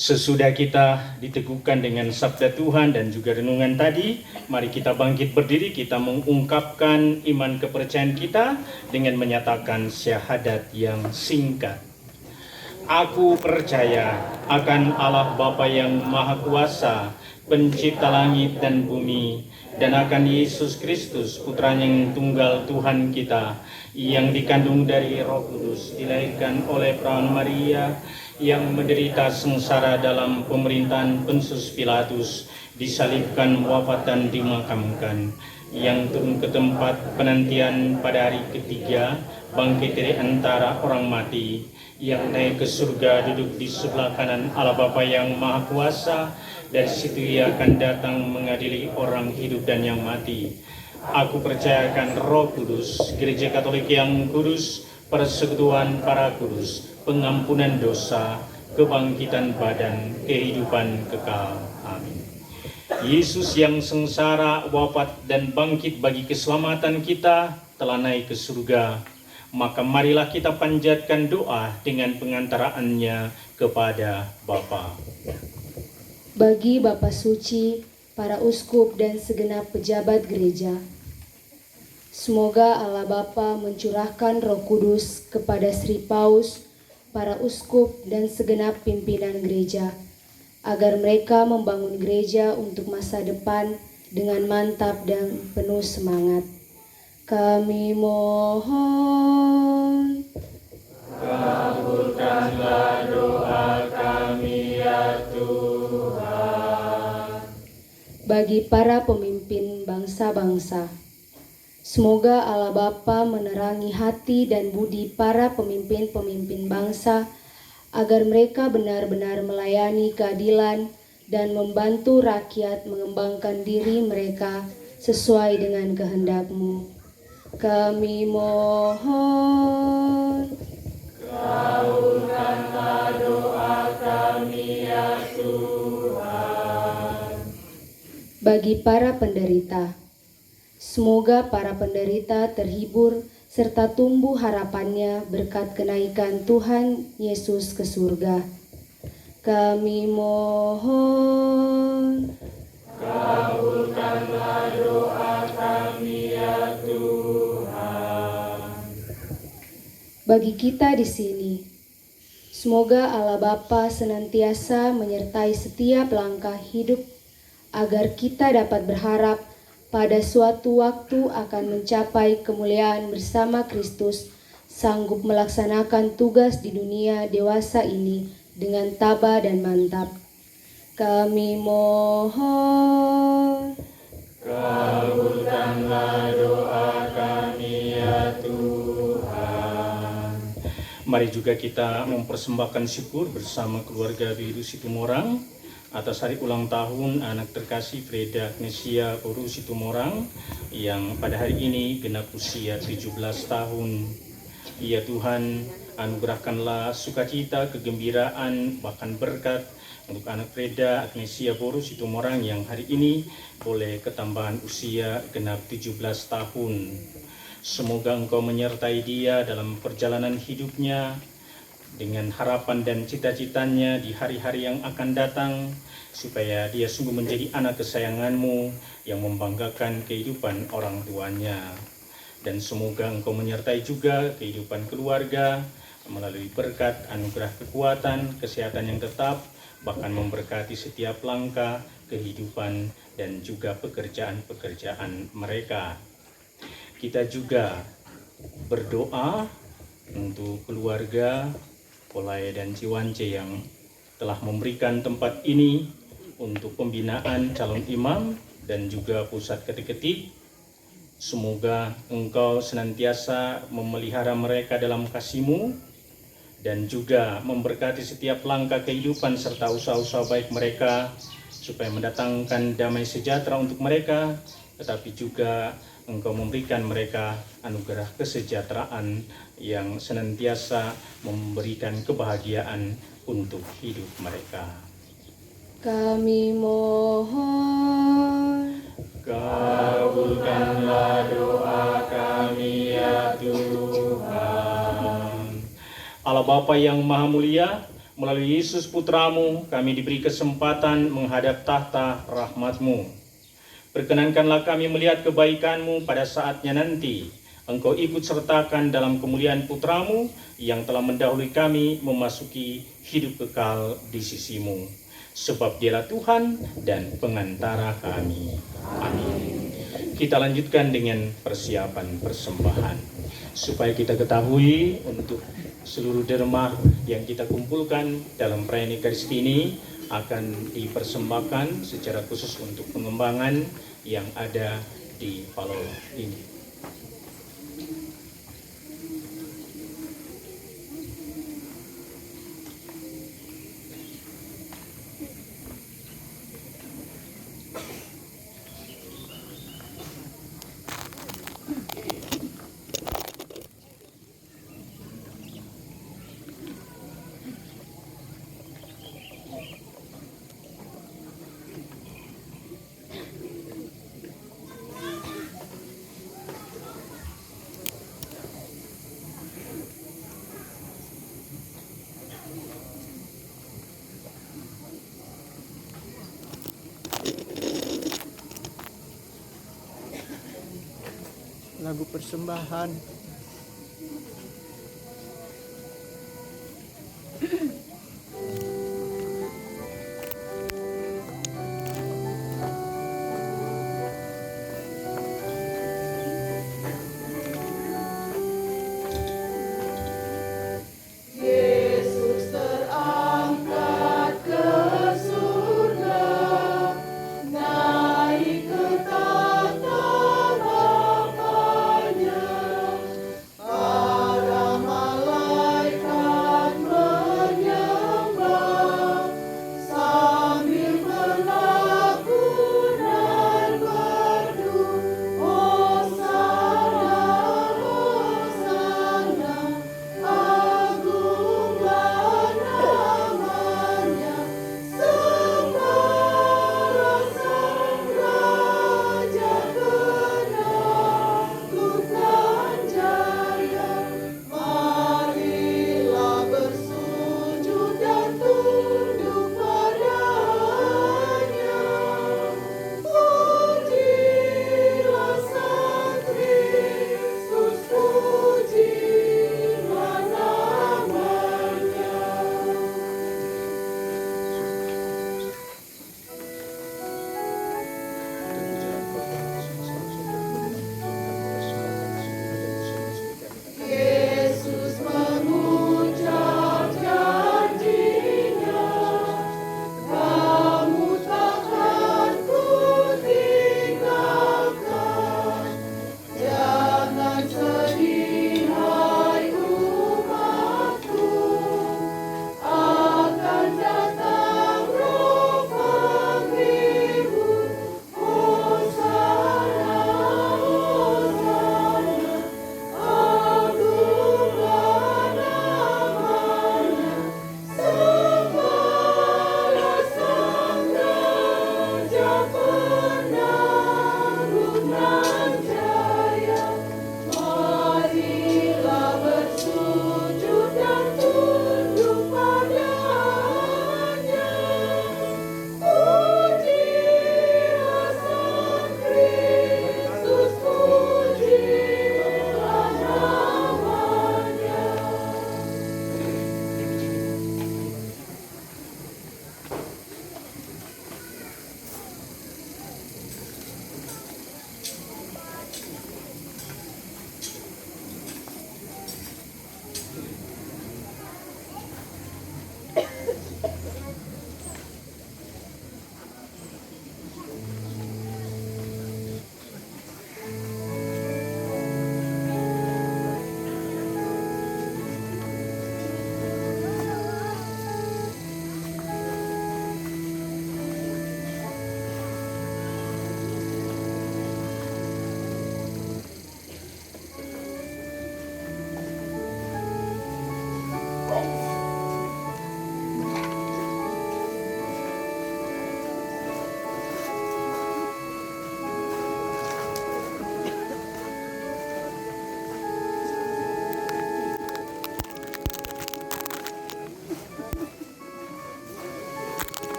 Sesudah kita diteguhkan dengan sabda Tuhan dan juga renungan tadi, mari kita bangkit berdiri, kita mengungkapkan iman kepercayaan kita dengan menyatakan syahadat yang singkat. Aku percaya akan Allah Bapa yang Maha Kuasa, pencipta langit dan bumi, dan akan Yesus Kristus, Putranya yang tunggal Tuhan kita, yang dikandung dari Roh Kudus, dilahirkan oleh perawan Maria, yang menderita sengsara dalam pemerintahan Pontius Pilatus, disalibkan, wafat dan dimakamkan, yang turun ke tempat penantian pada hari ketiga, bangkit dari antara orang mati, yang naik ke surga, duduk di sebelah kanan Allah Bapa yang Maha Kuasa, dari situ ia akan datang mengadili orang hidup dan yang mati. Aku percayakan Roh Kudus, Gereja Katolik yang kudus, persekutuan para kudus, pengampunan dosa, kebangkitan badan, kehidupan kekal. Amin. Yesus yang sengsara, wafat, dan bangkit bagi keselamatan kita telah naik ke surga. Maka marilah kita panjatkan doa dengan pengantaraannya kepada Bapa. Bagi Bapa Suci, para uskup dan segenap pejabat gereja, semoga Allah Bapa mencurahkan Roh Kudus kepada Sri Paus, para uskup dan segenap pimpinan gereja, agar mereka membangun gereja untuk masa depan dengan mantap dan penuh semangat. Kami mohon, kabulkanlah doa kami ya Tuhan. Bagi para pemimpin bangsa-bangsa, semoga Allah Bapa menerangi hati dan budi para pemimpin-pemimpin bangsa, agar mereka benar-benar melayani keadilan dan membantu rakyat mengembangkan diri mereka sesuai dengan kehendak-Mu. Kami mohon, kabulkanlah doa kami ya Tuhan. Bagi para penderita, semoga para penderita terhibur serta tumbuh harapannya berkat kenaikan Tuhan Yesus ke surga. Kami mohon. Kabulkanlah doa kami ya Tuhan. Bagi kita di sini, semoga Allah Bapa senantiasa menyertai setiap langkah hidup agar kita dapat berharap pada suatu waktu akan mencapai kemuliaan bersama Kristus, sanggup melaksanakan tugas di dunia dewasa ini dengan tabah dan mantap. Kami mohon. Kabulkanlah doa kami ya Tuhan. Mari juga kita mempersembahkan syukur bersama keluarga Biru Situmorang atas hari ulang tahun anak terkasih Freda Agnesia Boru Situmorang yang pada hari ini genap usia 17 tahun. Ya Tuhan, anugerahkanlah sukacita, kegembiraan, bahkan berkat untuk anak Freda Agnesia Boru Situmorang yang hari ini boleh ketambahan usia genap 17 tahun. Semoga Engkau menyertai dia dalam perjalanan hidupnya dengan harapan dan cita-citanya di hari-hari yang akan datang, supaya dia sungguh menjadi anak kesayangan-Mu yang membanggakan kehidupan orang tuanya. Dan semoga Engkau menyertai juga kehidupan keluarga melalui berkat anugerah kekuatan, kesehatan yang tetap, bahkan memberkati setiap langkah kehidupan dan juga pekerjaan-pekerjaan mereka. Kita juga berdoa untuk keluarga Polai dan Ciwance yang telah memberikan tempat ini untuk pembinaan calon imam dan juga pusat ketik-ketik. Semoga Engkau senantiasa memelihara mereka dalam kasih-Mu dan juga memberkati setiap langkah kehidupan serta usaha-usaha baik mereka, supaya mendatangkan damai sejahtera untuk mereka, tetapi juga Engkau memberikan mereka anugerah kesejahteraan yang senantiasa memberikan kebahagiaan untuk hidup mereka. Kami mohon. Kabulkanlah doa kami ya Tuhan. Allah Bapa yang Maha Mulia, melalui Yesus Putra-Mu, kami diberi kesempatan menghadap tahta rahmat-Mu. Perkenankanlah kami melihat kebaikan-Mu pada saatnya nanti. Engkau ikut sertakan dalam kemuliaan Putra-Mu yang telah mendahului kami memasuki hidup kekal di sisi-Mu. Sebab Dialah Tuhan dan pengantara kami. Amin. Kita lanjutkan dengan persiapan persembahan. Supaya kita ketahui untuk seluruh derma yang kita kumpulkan dalam perayaan Ekaristi ini akan dipersembahkan secara khusus untuk pengembangan yang ada di Palau ini. Lagu persembahan.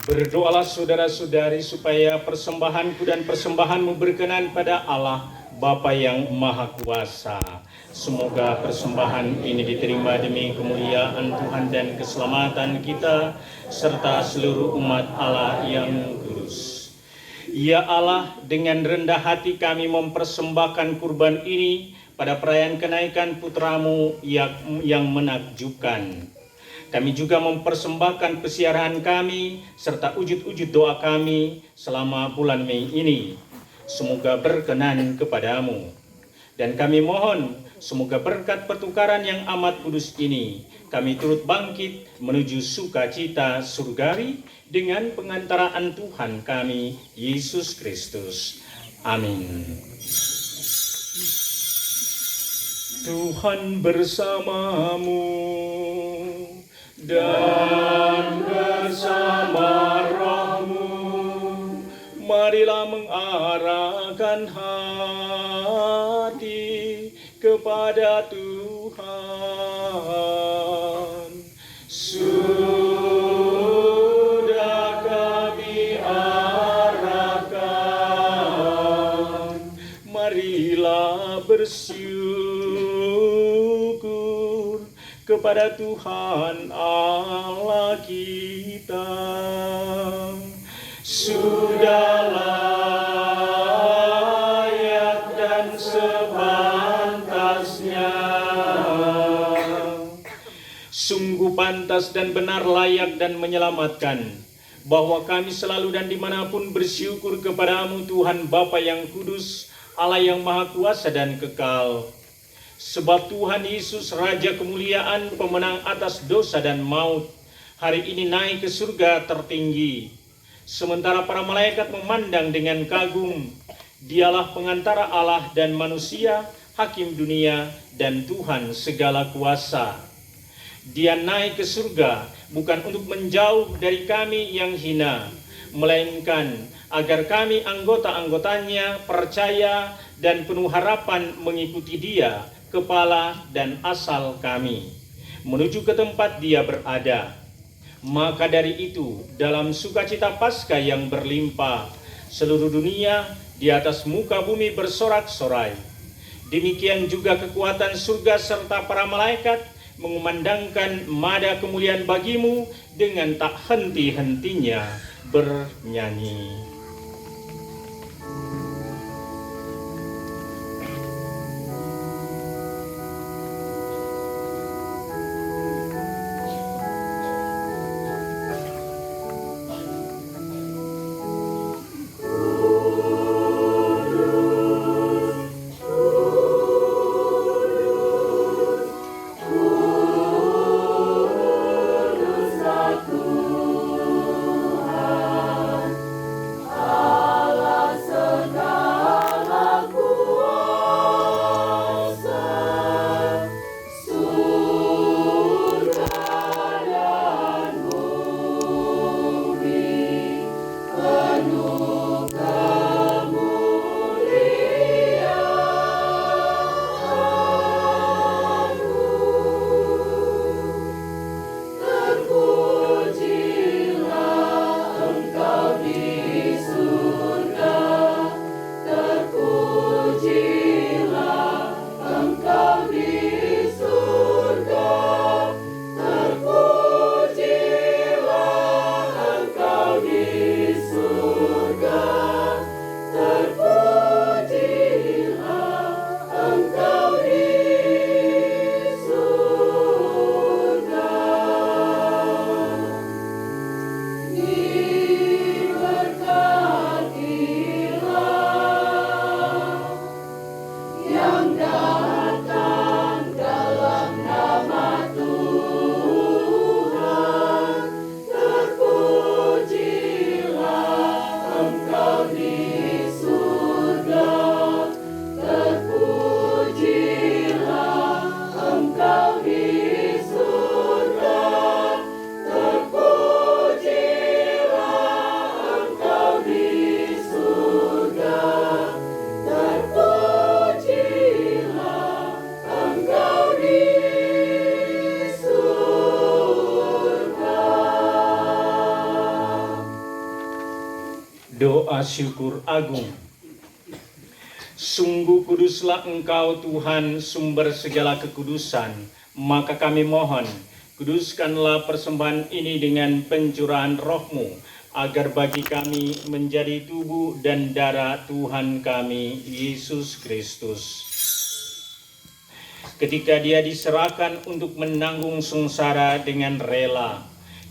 Berdoalah saudara-saudari supaya persembahanku dan persembahanmu berkenan pada Allah Bapa yang Maha Kuasa. Semoga persembahan ini diterima demi kemuliaan Tuhan dan keselamatan kita serta seluruh umat Allah yang kudus. Ya Allah, dengan rendah hati kami mempersembahkan kurban ini pada perayaan kenaikan putramu yang menakjubkan. Kami juga mempersembahkan pesiaran kami serta wujud-wujud doa kami selama bulan Mei ini. Semoga berkenan kepadamu. Dan kami mohon semoga berkat pertukaran yang amat kudus ini kami turut bangkit menuju sukacita surgawi dengan pengantaraan Tuhan kami Yesus Kristus. Amin. Tuhan bersamamu dan bersama rohmu. Marilah mengarahkan hati kepada Tuhan. Sudah kami arahkan, marilah bersyukur kepada Tuhan Allah kita. Sudah layak dan sepantasnya, sungguh pantas dan benar, layak dan menyelamatkan, bahwa kami selalu dan dimanapun bersyukur kepadamu Tuhan Bapa yang kudus, Allah yang maha kuasa dan kekal. Sebab Tuhan Yesus Raja kemuliaan, pemenang atas dosa dan maut, hari ini naik ke surga tertinggi. Sementara para malaikat memandang dengan kagum, dialah pengantara Allah dan manusia, hakim dunia dan Tuhan segala kuasa. Dia naik ke surga bukan untuk menjauh dari kami yang hina, melainkan agar kami anggota-anggotanya percaya dan penuh harapan mengikuti Dia, kepala dan asal kami, menuju ke tempat Dia berada. Maka dari itu, dalam sukacita Paskah yang berlimpah, seluruh dunia di atas muka bumi bersorak-sorai. Demikian juga kekuatan surga serta para malaikat mengumandangkan mada kemuliaan bagimu dengan tak henti-hentinya bernyanyi. Doa syukur agung. Sungguh kuduslah Engkau Tuhan, sumber segala kekudusan. Maka kami mohon, kuduskanlah persembahan ini dengan pencurahan Roh-Mu, agar bagi kami menjadi tubuh dan darah Tuhan kami, Yesus Kristus. Ketika Dia diserahkan untuk menanggung sengsara dengan rela,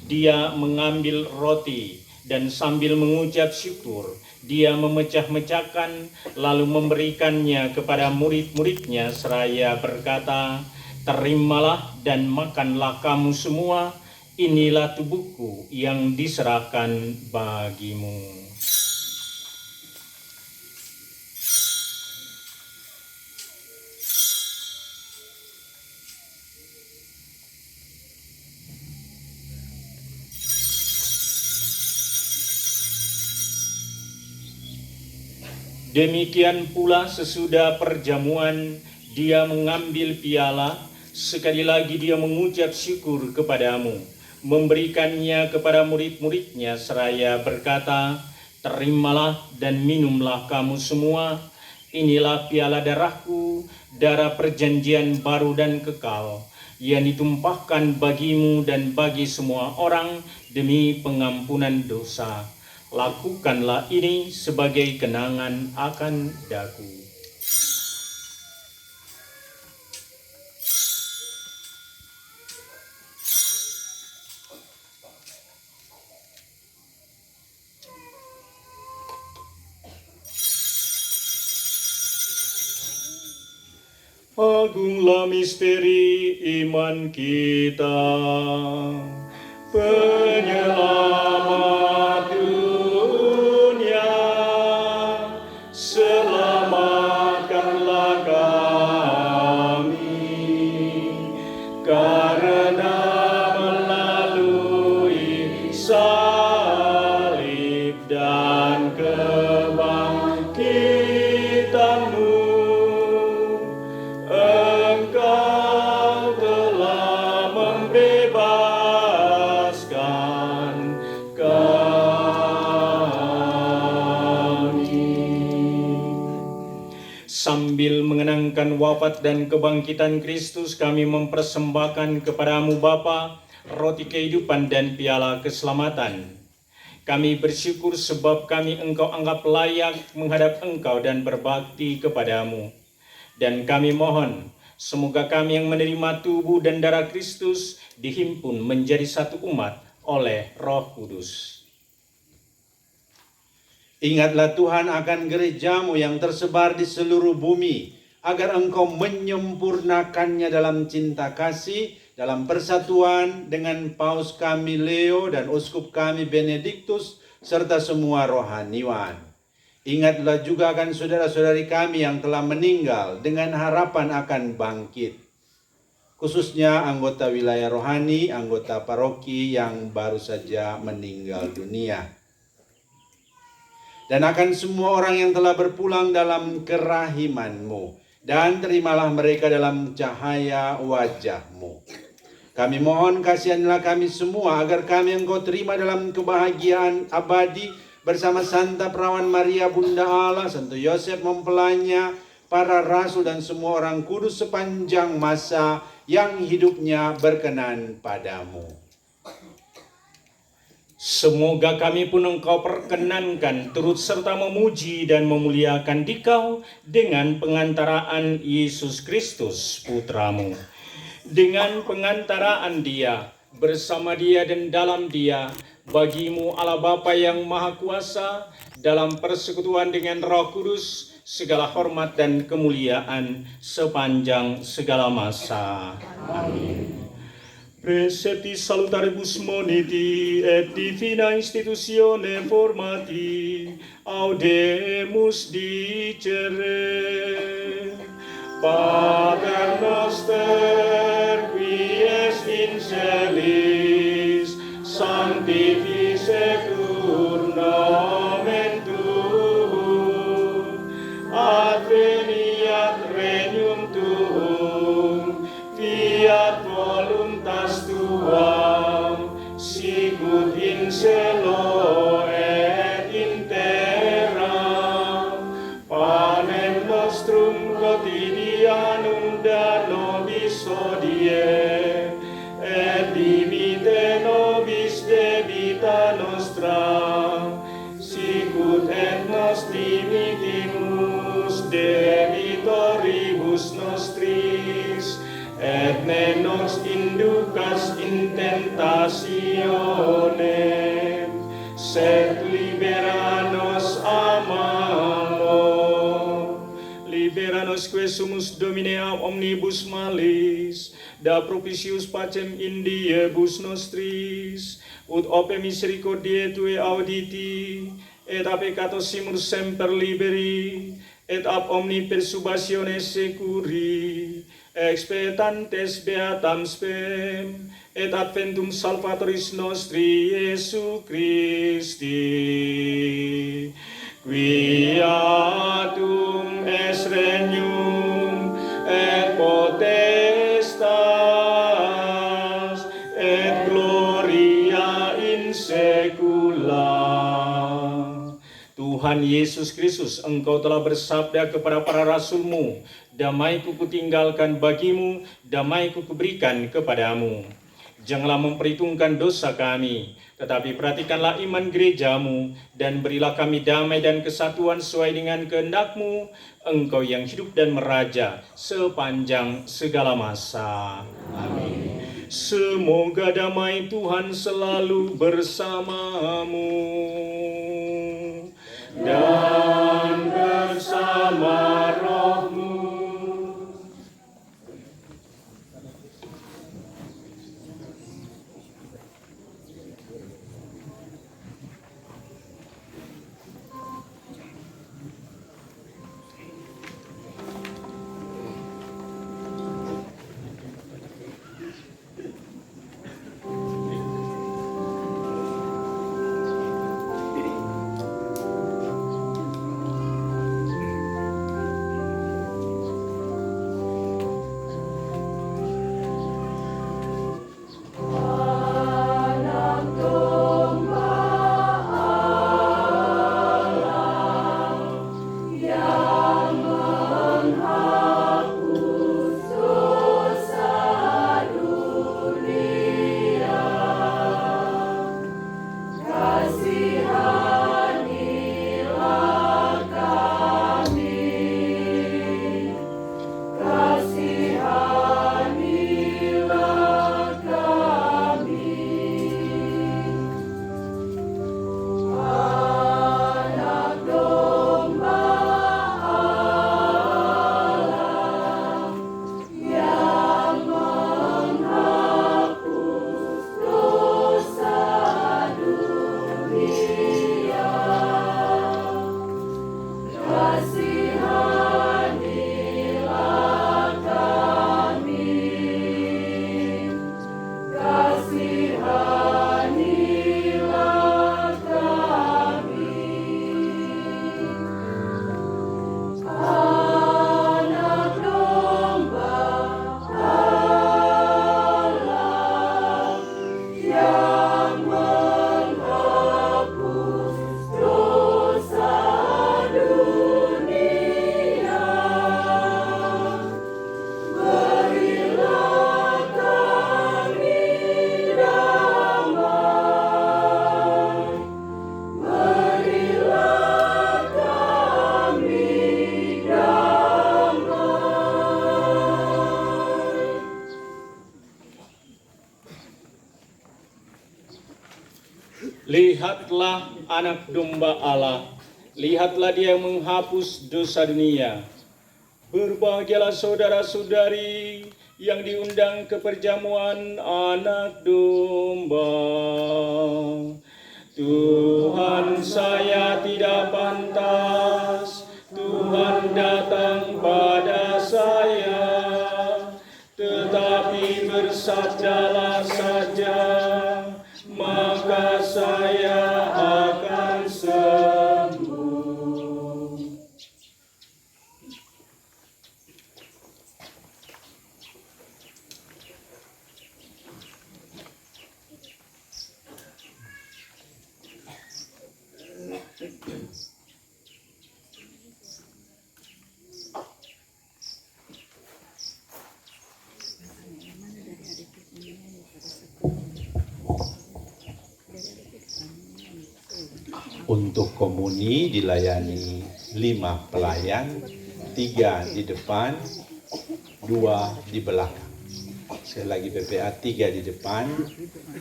Dia mengambil roti dan sambil mengucap syukur, Dia memecah-mecahkan lalu memberikannya kepada murid-muridnya seraya berkata, "Terimalah dan makanlah kamu semua, inilah tubuhku yang diserahkan bagimu." Demikian pula sesudah perjamuan, Dia mengambil piala, sekali lagi Dia mengucap syukur kepadamu, memberikannya kepada murid-muridnya seraya berkata, "Terimalah dan minumlah kamu semua, inilah piala darahku, darah perjanjian baru dan kekal, yang ditumpahkan bagimu dan bagi semua orang demi pengampunan dosa. Lakukanlah ini sebagai kenangan akan daku." Agunglah misteri iman kita, penyelamat dunia, selamatkanlah kami, karena melalui salib dan kebangkitan-Mu, Engkau telah membebaskan kami. Sambil mengenangkan wafat dan kebangkitan Kristus, kami mempersembahkan kepadamu Bapa roti kehidupan dan piala keselamatan. Kami bersyukur sebab kami Engkau anggap layak menghadap Engkau dan berbakti kepadamu. Dan kami mohon, semoga kami yang menerima tubuh dan darah Kristus dihimpun menjadi satu umat oleh Roh Kudus. Ingatlah Tuhan akan gereja-Mu yang tersebar di seluruh bumi, agar Engkau menyempurnakannya dalam cinta kasih, dalam persatuan dengan Paus kami Leo dan Uskup kami Benediktus, serta semua rohaniwan. Ingatlah juga akan saudara-saudari kami yang telah meninggal dengan harapan akan bangkit. Khususnya anggota wilayah rohani, anggota paroki yang baru saja meninggal dunia. Dan akan semua orang yang telah berpulang dalam kerahiman-Mu. Dan terimalah mereka dalam cahaya wajah-Mu. Kami mohon kasihanlah kami semua agar kami Engkau terima dalam kebahagiaan abadi bersama Santa Perawan Maria Bunda Allah, Santo Yosef mempelainya, para rasul dan semua orang kudus sepanjang masa yang hidupnya berkenan padamu. Semoga kami pun Engkau perkenankan turut serta memuji dan memuliakan Dikau dengan pengantaraan Yesus Kristus Putra-Mu. Dengan pengantaraan Dia, bersama Dia dan dalam Dia, bagi-Mu Allah Bapa yang Maha Kuasa, dalam persekutuan dengan Roh Kudus, segala hormat dan kemuliaan sepanjang segala masa. Amin. Precepti salutaribus moniti et divina institutione formati audemus dicere. Pater noster qui es in celis, sanctificetur nomen tuum, adveniat regnum tuum, fiat voluntas tuam, sicut in cielo et in terra. domine omnibus malis, da propitius pacem in diebus nostris, ut ope misericordiae tue auditi, et a peccatos simul semper liberi, et ab omni perturbationes securi, expectantes beatam spem, et adventum salvatoris nostri Iesu Christi. Quiatum es regnum et potestas et gloria in secula. Tuhan Yesus Kristus, Engkau telah bersabda kepada para rasul-Mu, damai-Ku kutinggalkan bagimu, damai-Ku kuberikan kepadamu. Janganlah memperhitungkan dosa kami, tetapi perhatikanlah iman gerejamu, dan berilah kami damai dan kesatuan sesuai dengan kehendak-Mu, Engkau yang hidup dan meraja sepanjang segala masa. Amin. Semoga damai Tuhan selalu bersamamu dan bersama rohmu. Lihatlah anak domba Allah, lihatlah dia yang menghapus dosa dunia. Berbahagialah saudara-saudari yang diundang ke perjamuan anak domba. Tuhan, saya tidak pantas Tuhan datang pada saya, tetapi bersabdalah saja, maka saya akan sembuh. Untuk komuni dilayani 5 pelayan, 3 di depan, 2 di belakang. Sekali lagi PPA, 3 di depan,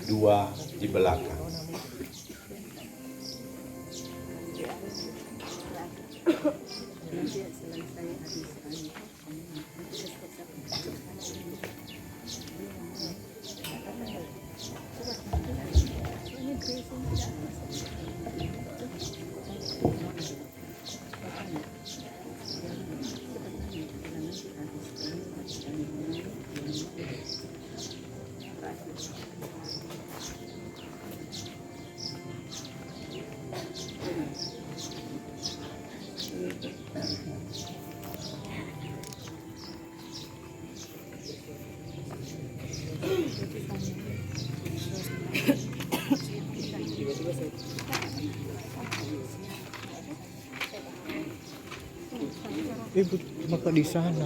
2 di belakang. Ibu baka di sana.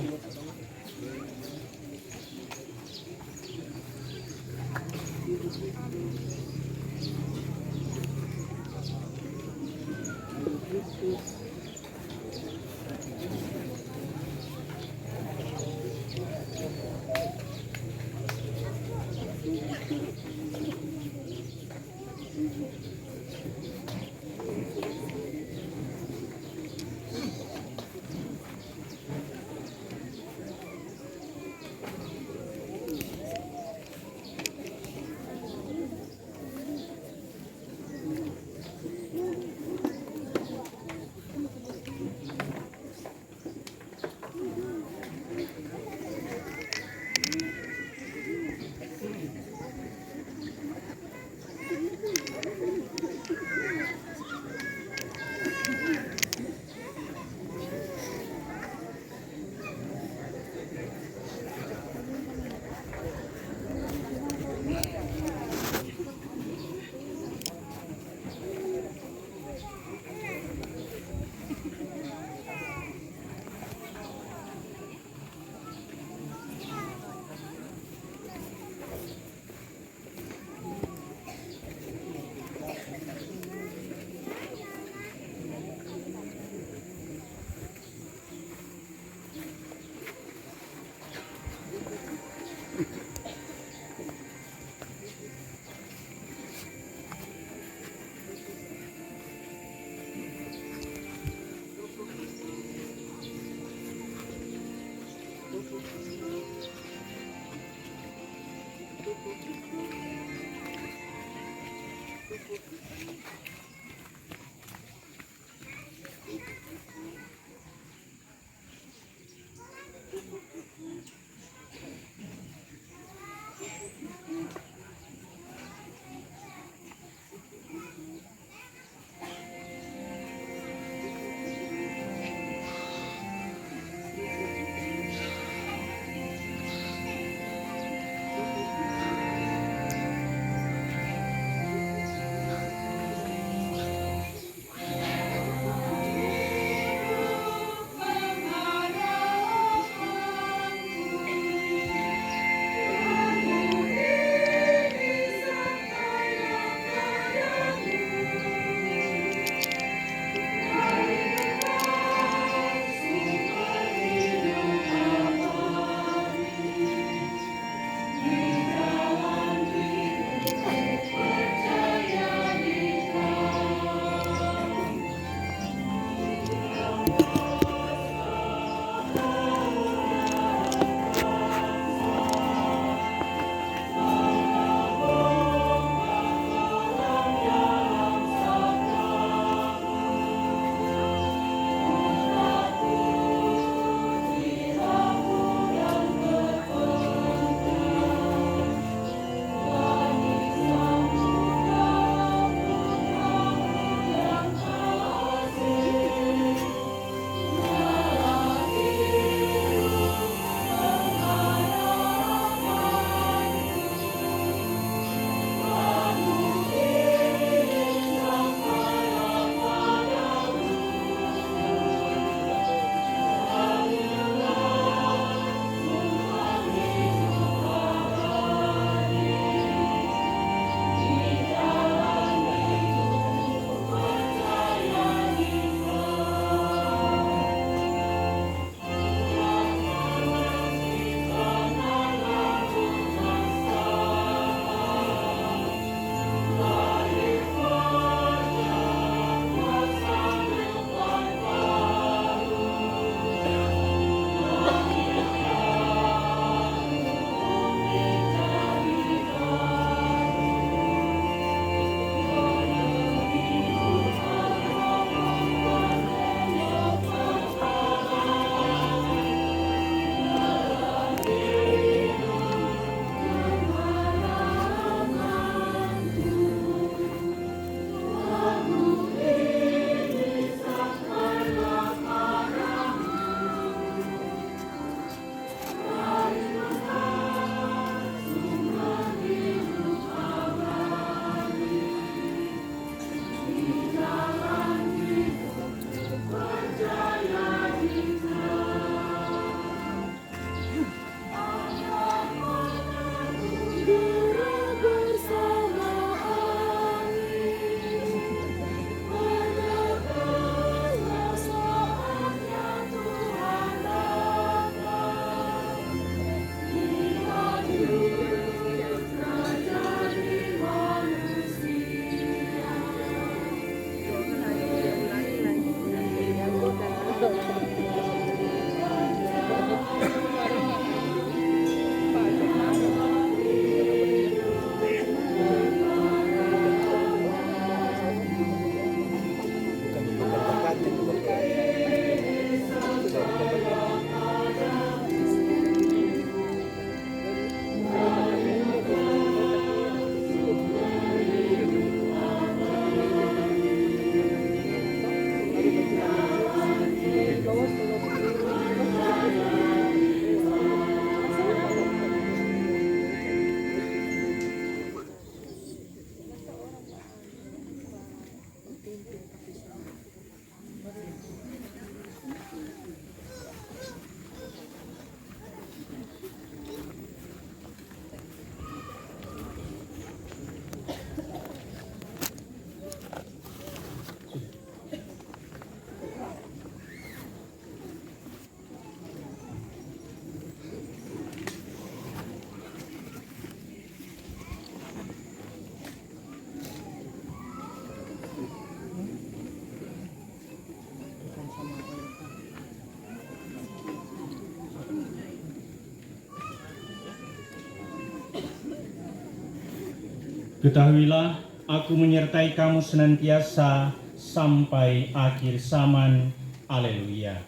Ketahuilah, aku menyertai kamu senantiasa sampai akhir zaman. Haleluya.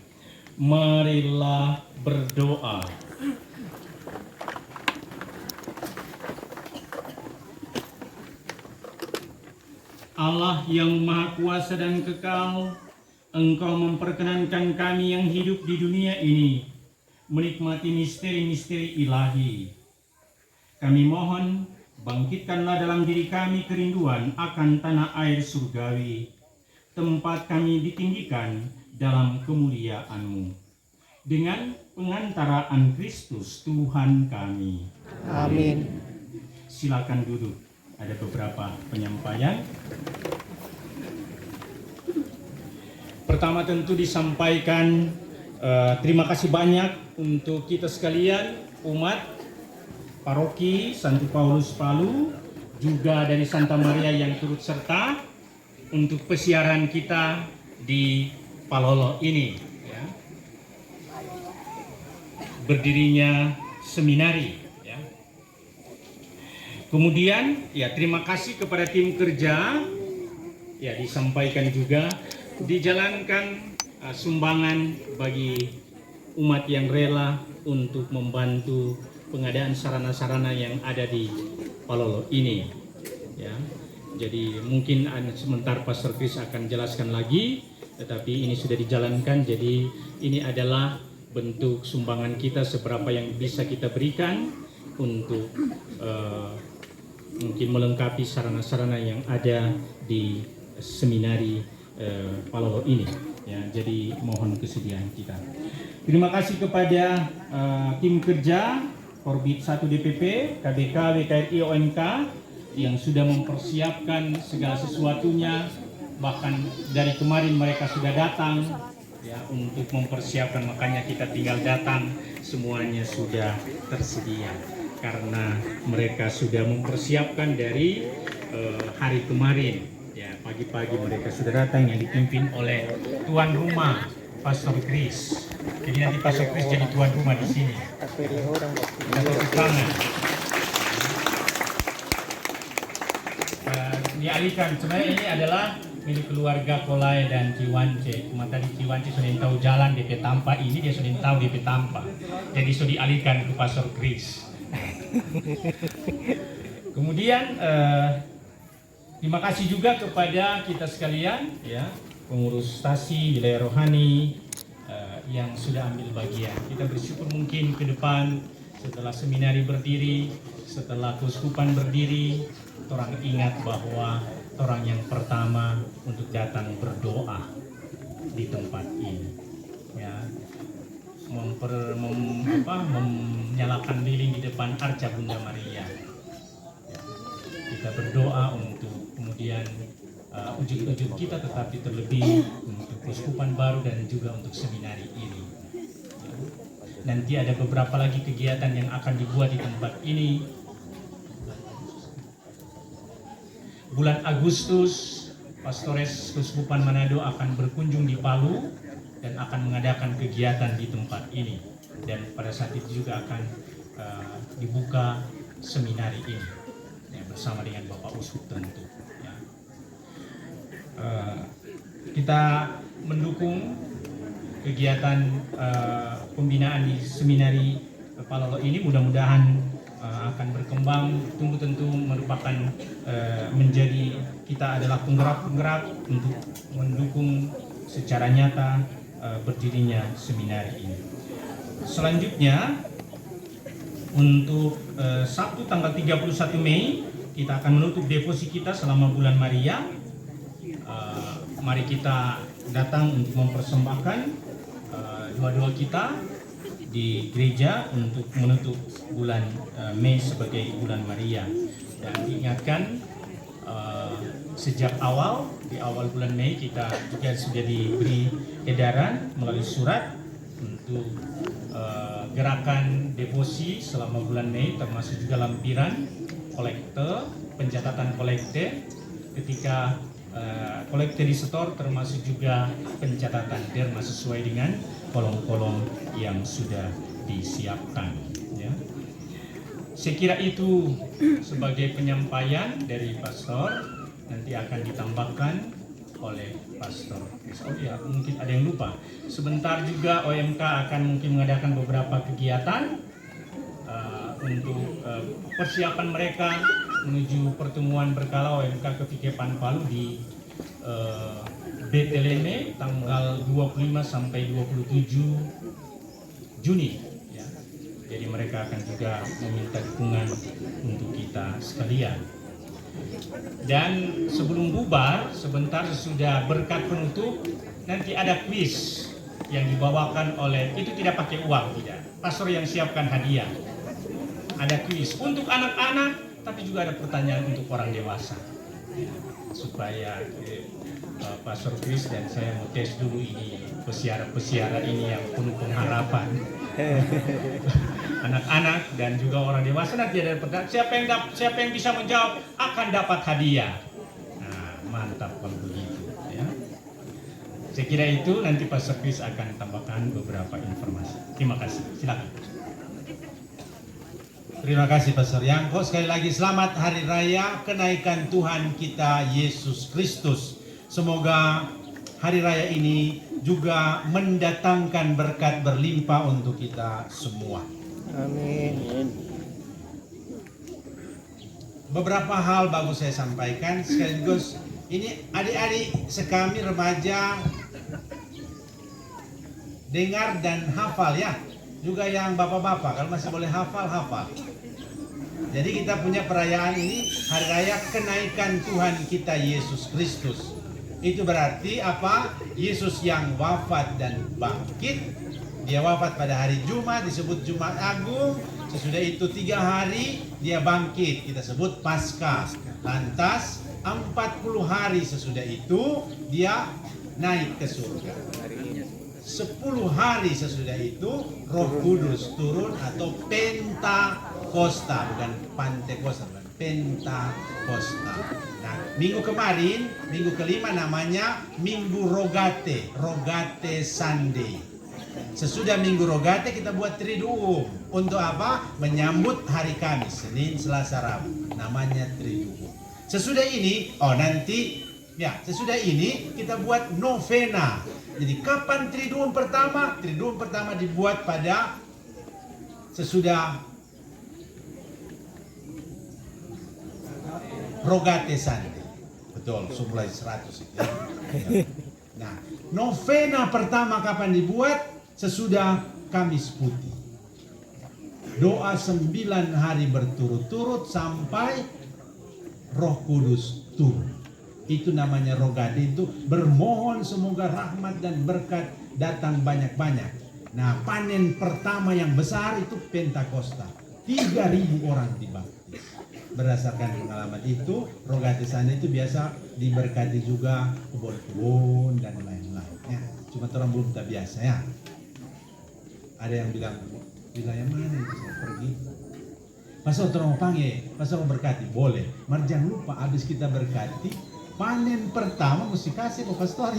Marilah berdoa. Allah yang Maha Kuasa dan Kekal, Engkau memperkenankan kami yang hidup di dunia ini menikmati misteri-misteri ilahi. Kami mohon, bangkitkanlah dalam diri kami kerinduan akan tanah air surgawi, tempat kami ditinggikan dalam kemuliaan-Mu. Dengan pengantaraan Kristus Tuhan kami. Amin. Silakan duduk. Ada beberapa penyampaian. Pertama tentu disampaikan terima kasih banyak untuk kita sekalian, umat paroki Santo Paulus Palu, juga dari Santa Maria yang turut serta untuk pesiaran kita di Palolo ini, ya. Berdirinya seminari, ya. Kemudian ya terima kasih kepada tim kerja, ya disampaikan juga dijalankan sumbangan bagi umat yang rela untuk membantu pengadaan sarana-sarana yang ada di Palolo ini, ya. Jadi mungkin sebentar Pastor Chris akan jelaskan lagi, tetapi ini sudah dijalankan. Jadi ini adalah bentuk sumbangan kita seberapa yang bisa kita berikan untuk mungkin melengkapi sarana-sarana yang ada di seminari Palolo ini, ya. Jadi mohon kesediaan kita. Terima kasih kepada tim kerja Korbit 1 DPP, KBK, WKRI, OMK yang sudah mempersiapkan segala sesuatunya. Bahkan dari kemarin mereka sudah datang, ya, untuk mempersiapkan, makanya kita tinggal datang, semuanya sudah tersedia karena mereka sudah mempersiapkan dari hari kemarin, ya. Pagi-pagi mereka sudah datang, yang dipimpin oleh tuan rumah Pastor Chris. Jadi nanti Pastor Chris jadi tuan rumah di sini. Kita tepuk tangan. Dialihkan, sebenarnya ini adalah milik keluarga Kolai dan Ciwance. Cuma tadi Ciwance sudah tahu jalan DP Tampa ini, dia sudah tahu DP Tampa. Jadi sudah dialihkan ke Pastor Chris. Kemudian terima kasih juga kepada kita sekalian, ya, pengurus stasi wilayah rohani yang sudah ambil bagian. Kita bersyukur mungkin ke depan setelah seminari berdiri, setelah keuskupan berdiri, orang ingat bahwa orang yang pertama untuk datang berdoa di tempat ini, ya, menyalakan lilin di depan arca Bunda Maria. Ya, kita berdoa untuk kemudian ujung-ujung kita, tetapi terlebih untuk keuskupan baru dan juga untuk seminari ini. Ya. Nanti ada beberapa lagi kegiatan yang akan dibuat di tempat ini. Bulan Agustus, Pastores Keuskupan Manado akan berkunjung di Palu dan akan mengadakan kegiatan di tempat ini. Dan pada saat itu juga akan dibuka seminari ini, ya, bersama dengan Bapak Uskup tentu. Ya. Kita mendukung kegiatan pembinaan di seminari Palolo ini, mudah-mudahan akan berkembang. Tunggu tentu merupakan menjadi, kita adalah penggerak-penggerak untuk mendukung secara nyata berdirinya seminari ini. Selanjutnya untuk Sabtu tanggal 31 Mei kita akan menutup devosi kita selama bulan Maria. Mari kita datang untuk mempersembahkan doa-doa kita di gereja untuk menutup bulan Mei sebagai bulan Maria. Dan diingatkan sejak di awal bulan Mei kita juga sudah diberi edaran melalui surat untuk gerakan devosi selama bulan Mei, termasuk juga lampiran kolekte, pencatatan kolekte ketika kolekte di setor, termasuk juga pencatatan derma sesuai dengan kolom-kolom yang sudah disiapkan, ya. Saya kira itu sebagai penyampaian dari pastor, nanti akan ditambahkan oleh pastor. Oh ya, mungkin ada yang lupa. Sebentar juga OMK akan mungkin mengadakan beberapa kegiatan untuk persiapan mereka menuju pertemuan berkala OMK Kepikepan Palu di Beteleme tanggal 25 sampai 27 Juni. Ya. Jadi mereka akan juga meminta dukungan untuk kita sekalian. Dan sebelum bubar, sebentar sesudah berkat penutup, nanti ada kuis yang dibawakan oleh, itu tidak pakai uang, tidak. Pastor yang siapkan hadiah. Ada kuis untuk anak-anak, tapi juga ada pertanyaan untuk orang dewasa. Ya, supaya Pastor Chris dan saya mau tes dulu ini pesiara-pesiara ini yang penuh pengharapan. Anak-anak dan juga orang dewasa nanti ada pertanyaan. Siapa yang bisa menjawab akan dapat hadiah. Nah, mantap kalau begitu. Ya. Saya kira itu nanti Pastor Chris akan tambahkan beberapa informasi. Terima kasih. Silakan. Terima kasih Pastor Yangko. Sekali lagi selamat Hari Raya Kenaikan Tuhan kita Yesus Kristus. Semoga Hari Raya ini juga mendatangkan berkat berlimpah untuk kita semua. Amin. Beberapa hal bagus saya sampaikan sekaligus ini adik-adik sekami remaja dengar dan hafal ya. Juga yang bapak-bapak kalau masih boleh hafal. Jadi kita punya perayaan ini Hari Raya Kenaikan Tuhan kita Yesus Kristus. Itu berarti apa? Yesus yang wafat dan bangkit. Dia wafat pada hari Jumat, disebut Jumat Agung. Sesudah itu 3 hari dia bangkit, kita sebut Paskah. Lantas 40 hari sesudah itu dia naik ke surga. 10 hari sesudah itu Roh Kudus turun atau Pentakosta, bukan Pantekosta, bukan Pentakosta. Nah, minggu kemarin, minggu kelima namanya Minggu Rogate, Rogate Sunday. Sesudah Minggu Rogate kita buat Triduum. Untuk apa? Menyambut hari Kamis, Senin, Selasa, Rabu. Namanya Triduum. Sesudah ini, sesudah ini kita buat novena. Jadi kapan Triduum pertama? Triduum pertama dibuat pada sesudah Rogate Sunday. Betul, mulai 100 ya. Nah, novena pertama kapan dibuat? Sesudah Kamis Putih. Doa 9 hari berturut-turut sampai Roh Kudus turun. Itu namanya Rogate, itu bermohon semoga rahmat dan berkat datang banyak-banyak. Nah, panen pertama yang besar itu Pentakosta. 3.000 orang dibaptis. Berdasarkan pengalaman itu, Rogate Sunday itu biasa diberkati juga kebun-kebun dan lain-lain. Ya, cuma orang belum tak biasa ya. Ada yang bilang, wilayah mana itu saya pergi? Pasal orang mau panggil, pasal mau berkati, boleh. Mar jangan lupa, habis kita berkati, panen pertama mesti kasih ke pastor.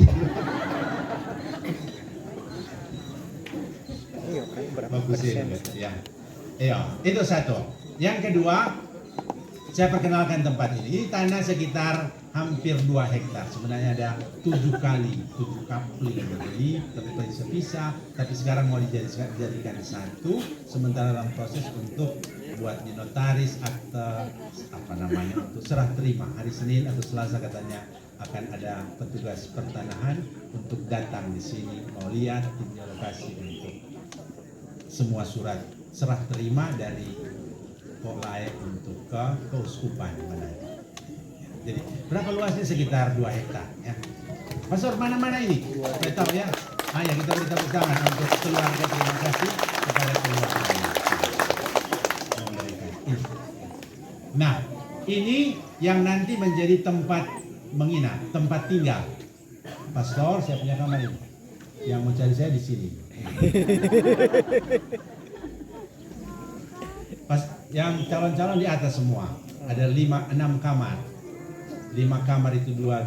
Iya kan berapa Bagus persen? ya. Iya, itu satu. Yang kedua, saya perkenalkan tempat ini. Ini tanah sekitar hampir 2 hektar. Sebenarnya ada 7 kapling yang berdiri, tapi terpisah. Tapi sekarang mau dijadikan satu. Sementara dalam proses untuk buat di notaris akte untuk serah terima. Hari Senin atau Selasa katanya akan ada petugas pertanahan untuk datang di sini mau lihat tinjau lokasi untuk semua surat serah terima dari Kolai untuk ke keuskupan Manado. Jadi berapa luasnya? Sekitar 2 hektar ya. Pastor mana-mana ini? Saya tahu ya. Ayo kita beri tepuk tangan untuk keluarga. Terima kasih kepada keluarga. Nah, ini yang nanti menjadi tempat menginap, tempat tinggal. Pastor, saya punya kamar ini. Yang mau cari saya di sini. Yang calon-calon di atas semua. Ada 5-6 kamar. 5 kamar itu 2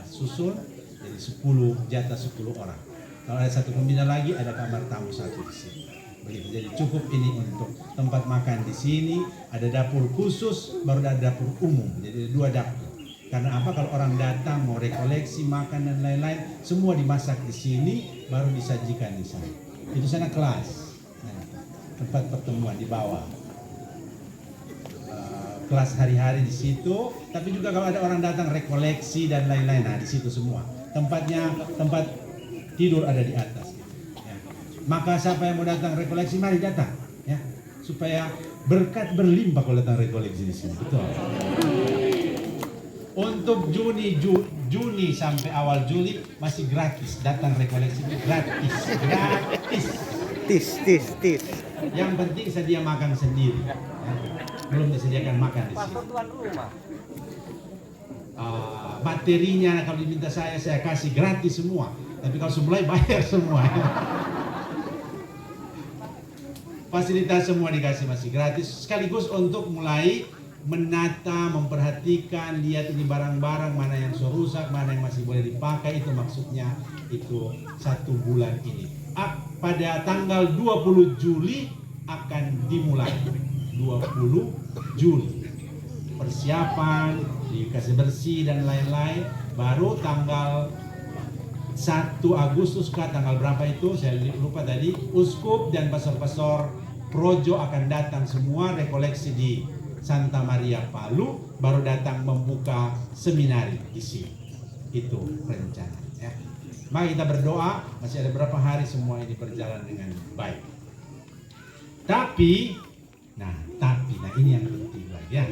susun, jadi 10 jatah 10 orang. Kalau ada satu pembina lagi, ada kamar tamu 1 di sini. Begitu. Jadi cukup ini untuk tempat makan di sini, ada dapur khusus, baru ada dapur umum. Jadi 2 dapur. Karena apa? Kalau orang datang mau rekoleksi makan dan lain-lain, semua dimasak di sini, baru disajikan di sana. Itu sana kelas, nah, tempat pertemuan di bawah. Kelas hari-hari di situ, tapi juga kalau ada orang datang rekoleksi dan lain-lain, nah di situ semua. Tempat tidur ada di atas. Ya. Maka siapa yang mau datang rekoleksi, mari datang, ya, supaya berkat berlimpah kalau datang rekoleksi di sini. Betul. Untuk Juni sampai awal Juli masih gratis, datang rekoleksi gratis. Tis. Yang penting sedia makan sendiri. Ya. Belum disediakan makan di sini. Materinya kalau diminta saya kasih gratis semua. Tapi kalau semulai bayar semua. Fasilitas semua dikasih masih gratis. Sekaligus untuk mulai menata, memperhatikan, lihat ini barang-barang mana yang sudah rusak, mana yang masih boleh dipakai, itu maksudnya itu 1 bulan ini. Pada tanggal 20 Juli akan dimulai. 20 Juli. Persiapan, dikasih bersih dan lain-lain, baru tanggal 1 Agustus ke tanggal berapa itu, saya lupa tadi, uskup dan pastor-pastor projo akan datang semua rekoleksi di Santa Maria Palu, baru datang membuka seminari di sini. Itu rencana, ya. Mari kita berdoa, masih ada berapa hari semua ini berjalan dengan baik. Tapi ini yang penting lagi, ya.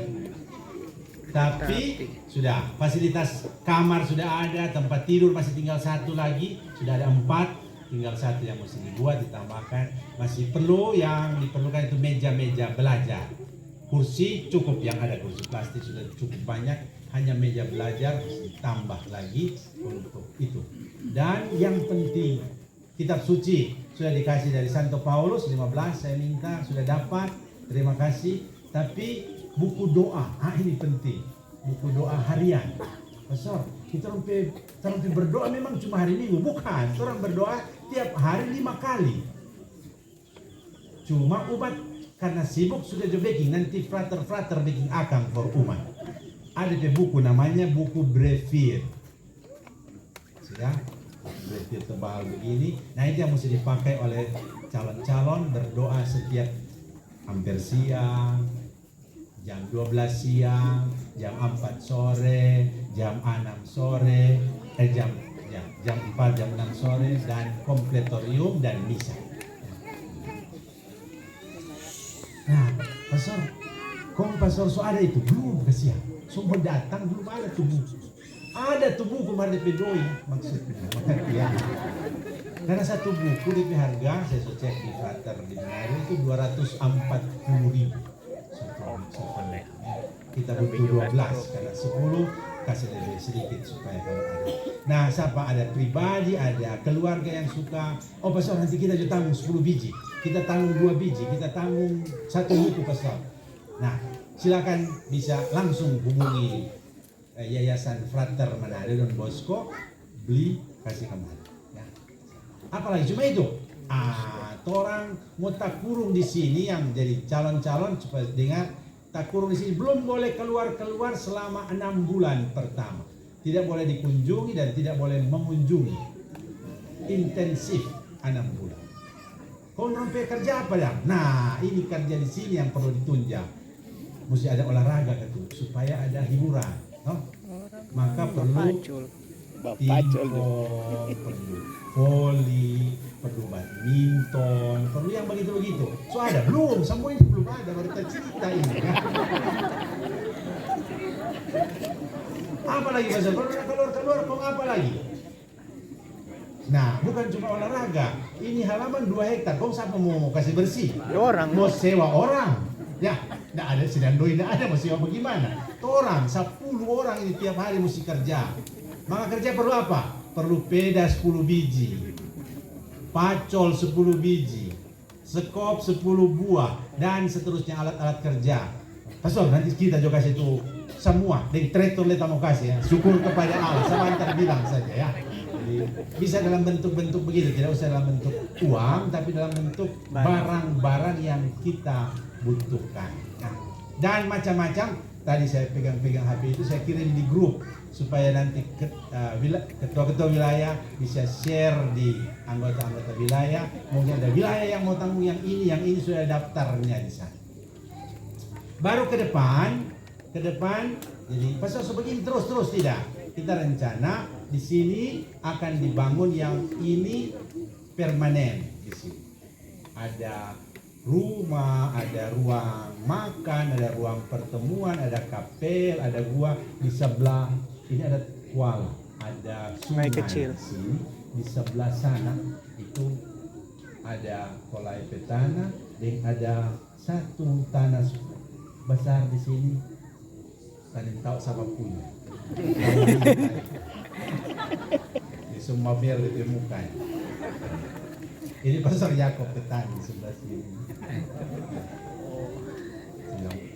Tapi sudah fasilitas kamar sudah ada, tempat tidur masih tinggal 1 lagi, sudah ada 4, tinggal 1 yang mesti dibuat, ditambahkan. Masih perlu, yang diperlukan itu meja-meja belajar. Kursi cukup, yang ada kursi plastik sudah cukup banyak, hanya meja belajar tambah lagi untuk itu. Dan yang penting, kitab suci sudah dikasih dari Santo Paulus 15, saya minta, sudah dapat, terima kasih. Tapi buku doa, ini penting, buku doa harian. Pastor, kita sampai berdoa memang cuma hari Minggu, bukan, orang berdoa tiap hari 5 kali. Cuma umat karena sibuk sudah baking, nanti frater bikin akang for umat. Ada buku namanya buku brevir. Sudah, brevir tebal begini. Nah itu yang mesti dipakai oleh calon-calon berdoa setiap hampir siang, jam 12 siang, jam 4 sore, jam 6 sore, jam 4, jam 6 sore, dan kompletorium dan misa. Nah, pastor so ada itu belum kasihan. Semua datang belum ada tuh buku. Ada tuh buku mari dipedoi maksudnya. Ya. Karena 1 buku DP harga saya cek di Frater di Manado itu 240.000. Kita butuh 12 karena 10 kasih lebih sedikit supaya kalau ada. Nah, siapa ada pribadi, ada keluarga yang suka, oh pastor nanti kita juga tanggung 10 biji, kita tanggung 2 biji, kita tanggung 1 buku pastor. Nah, silakan bisa langsung hubungi Yayasan Frater Manado Don Bosco, beli kasih kembali. Ya. Apalagi cuma itu. Orang mau tak kurung di sini yang jadi calon-calon supaya dengar. Tak kurung di sini belum boleh keluar selama 6 bulan pertama. Tidak boleh dikunjungi dan tidak boleh mengunjungi. Intensif 6 bulan. Kau sampai kerja apa ya? Nah, ini kerja di sini yang perlu ditunjang. Mesti ada olahraga gitu supaya ada hiburan. No? Maka perlu pingpong, perlu voli, perlu badminton, perlu yang begitu-begitu. So ada belum? Semua ini belum ada, baru kita cerita ini. Apa lagi pastor? Keluar, apa lagi? Nah, bukan cuma olahraga. Ini halaman 2 hektar. Kau siapa mau kasih bersih? Orang. Mau sewa orang. Ya, tidak ada sedang doi, tidak ada mau sewa bagaimana? Orang, 10 orang ini tiap hari mesti kerja. Maka kerja perlu apa? Perlu peda 10 biji, pacol 10 biji, sekop 10 buah, dan seterusnya alat-alat kerja. Pastor, nanti kita juga kasih itu semua. Dan traktor kita mau kasih ya. Syukur kepada Allah, sebentar bilang saja ya. Jadi Jadi bisa dalam bentuk-bentuk begitu, tidak usah dalam bentuk uang, tapi dalam bentuk barang-barang yang kita butuhkan. Nah, dan macam-macam. Tadi saya pegang-pegang HP itu, saya kirim di grup supaya nanti ketua-ketua wilayah bisa share di anggota-anggota wilayah. Mungkin ada wilayah yang mau tanggung yang ini sudah daftarnya di sana. Baru ke depan, jadi pasal seperti ini terus tidak. Kita rencana di sini akan dibangun yang ini permanen di sini. Ada rumah, ada ruang makan, ada ruang pertemuan, ada kapel, ada gua di sebelah. Ini ada kuala, ada sungai kecil. di sini. Di sebelah sana itu ada kolai petana dan ada satu tanah besar di sini. Kalian tahu siapa punya? Di semua biar ditemukan. Ini Pastor Yakob Petani sebelah sini.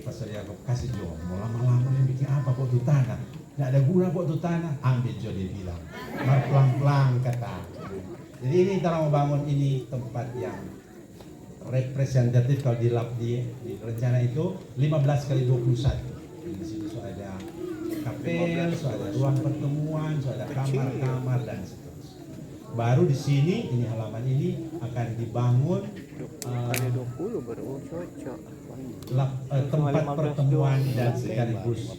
Pastor Yakob kasih Jo, mau lama-lama yang bikin apa kok tuh tanah? Nggak ada guna kok tuh tanah. Ambil Jo, dia bilang. Mar pelan-pelan kata. Jadi ini kita mau bangun ini tempat yang representatif kalau di rencana itu 15 kali 21. Di sini so ada kapel, so ada ruang pertemuan, so ada kamar-kamar dan seterusnya. Baru di sini, ini halaman ini akan dibangun 20 baru cocok. tempat pertemuan dan sekaligus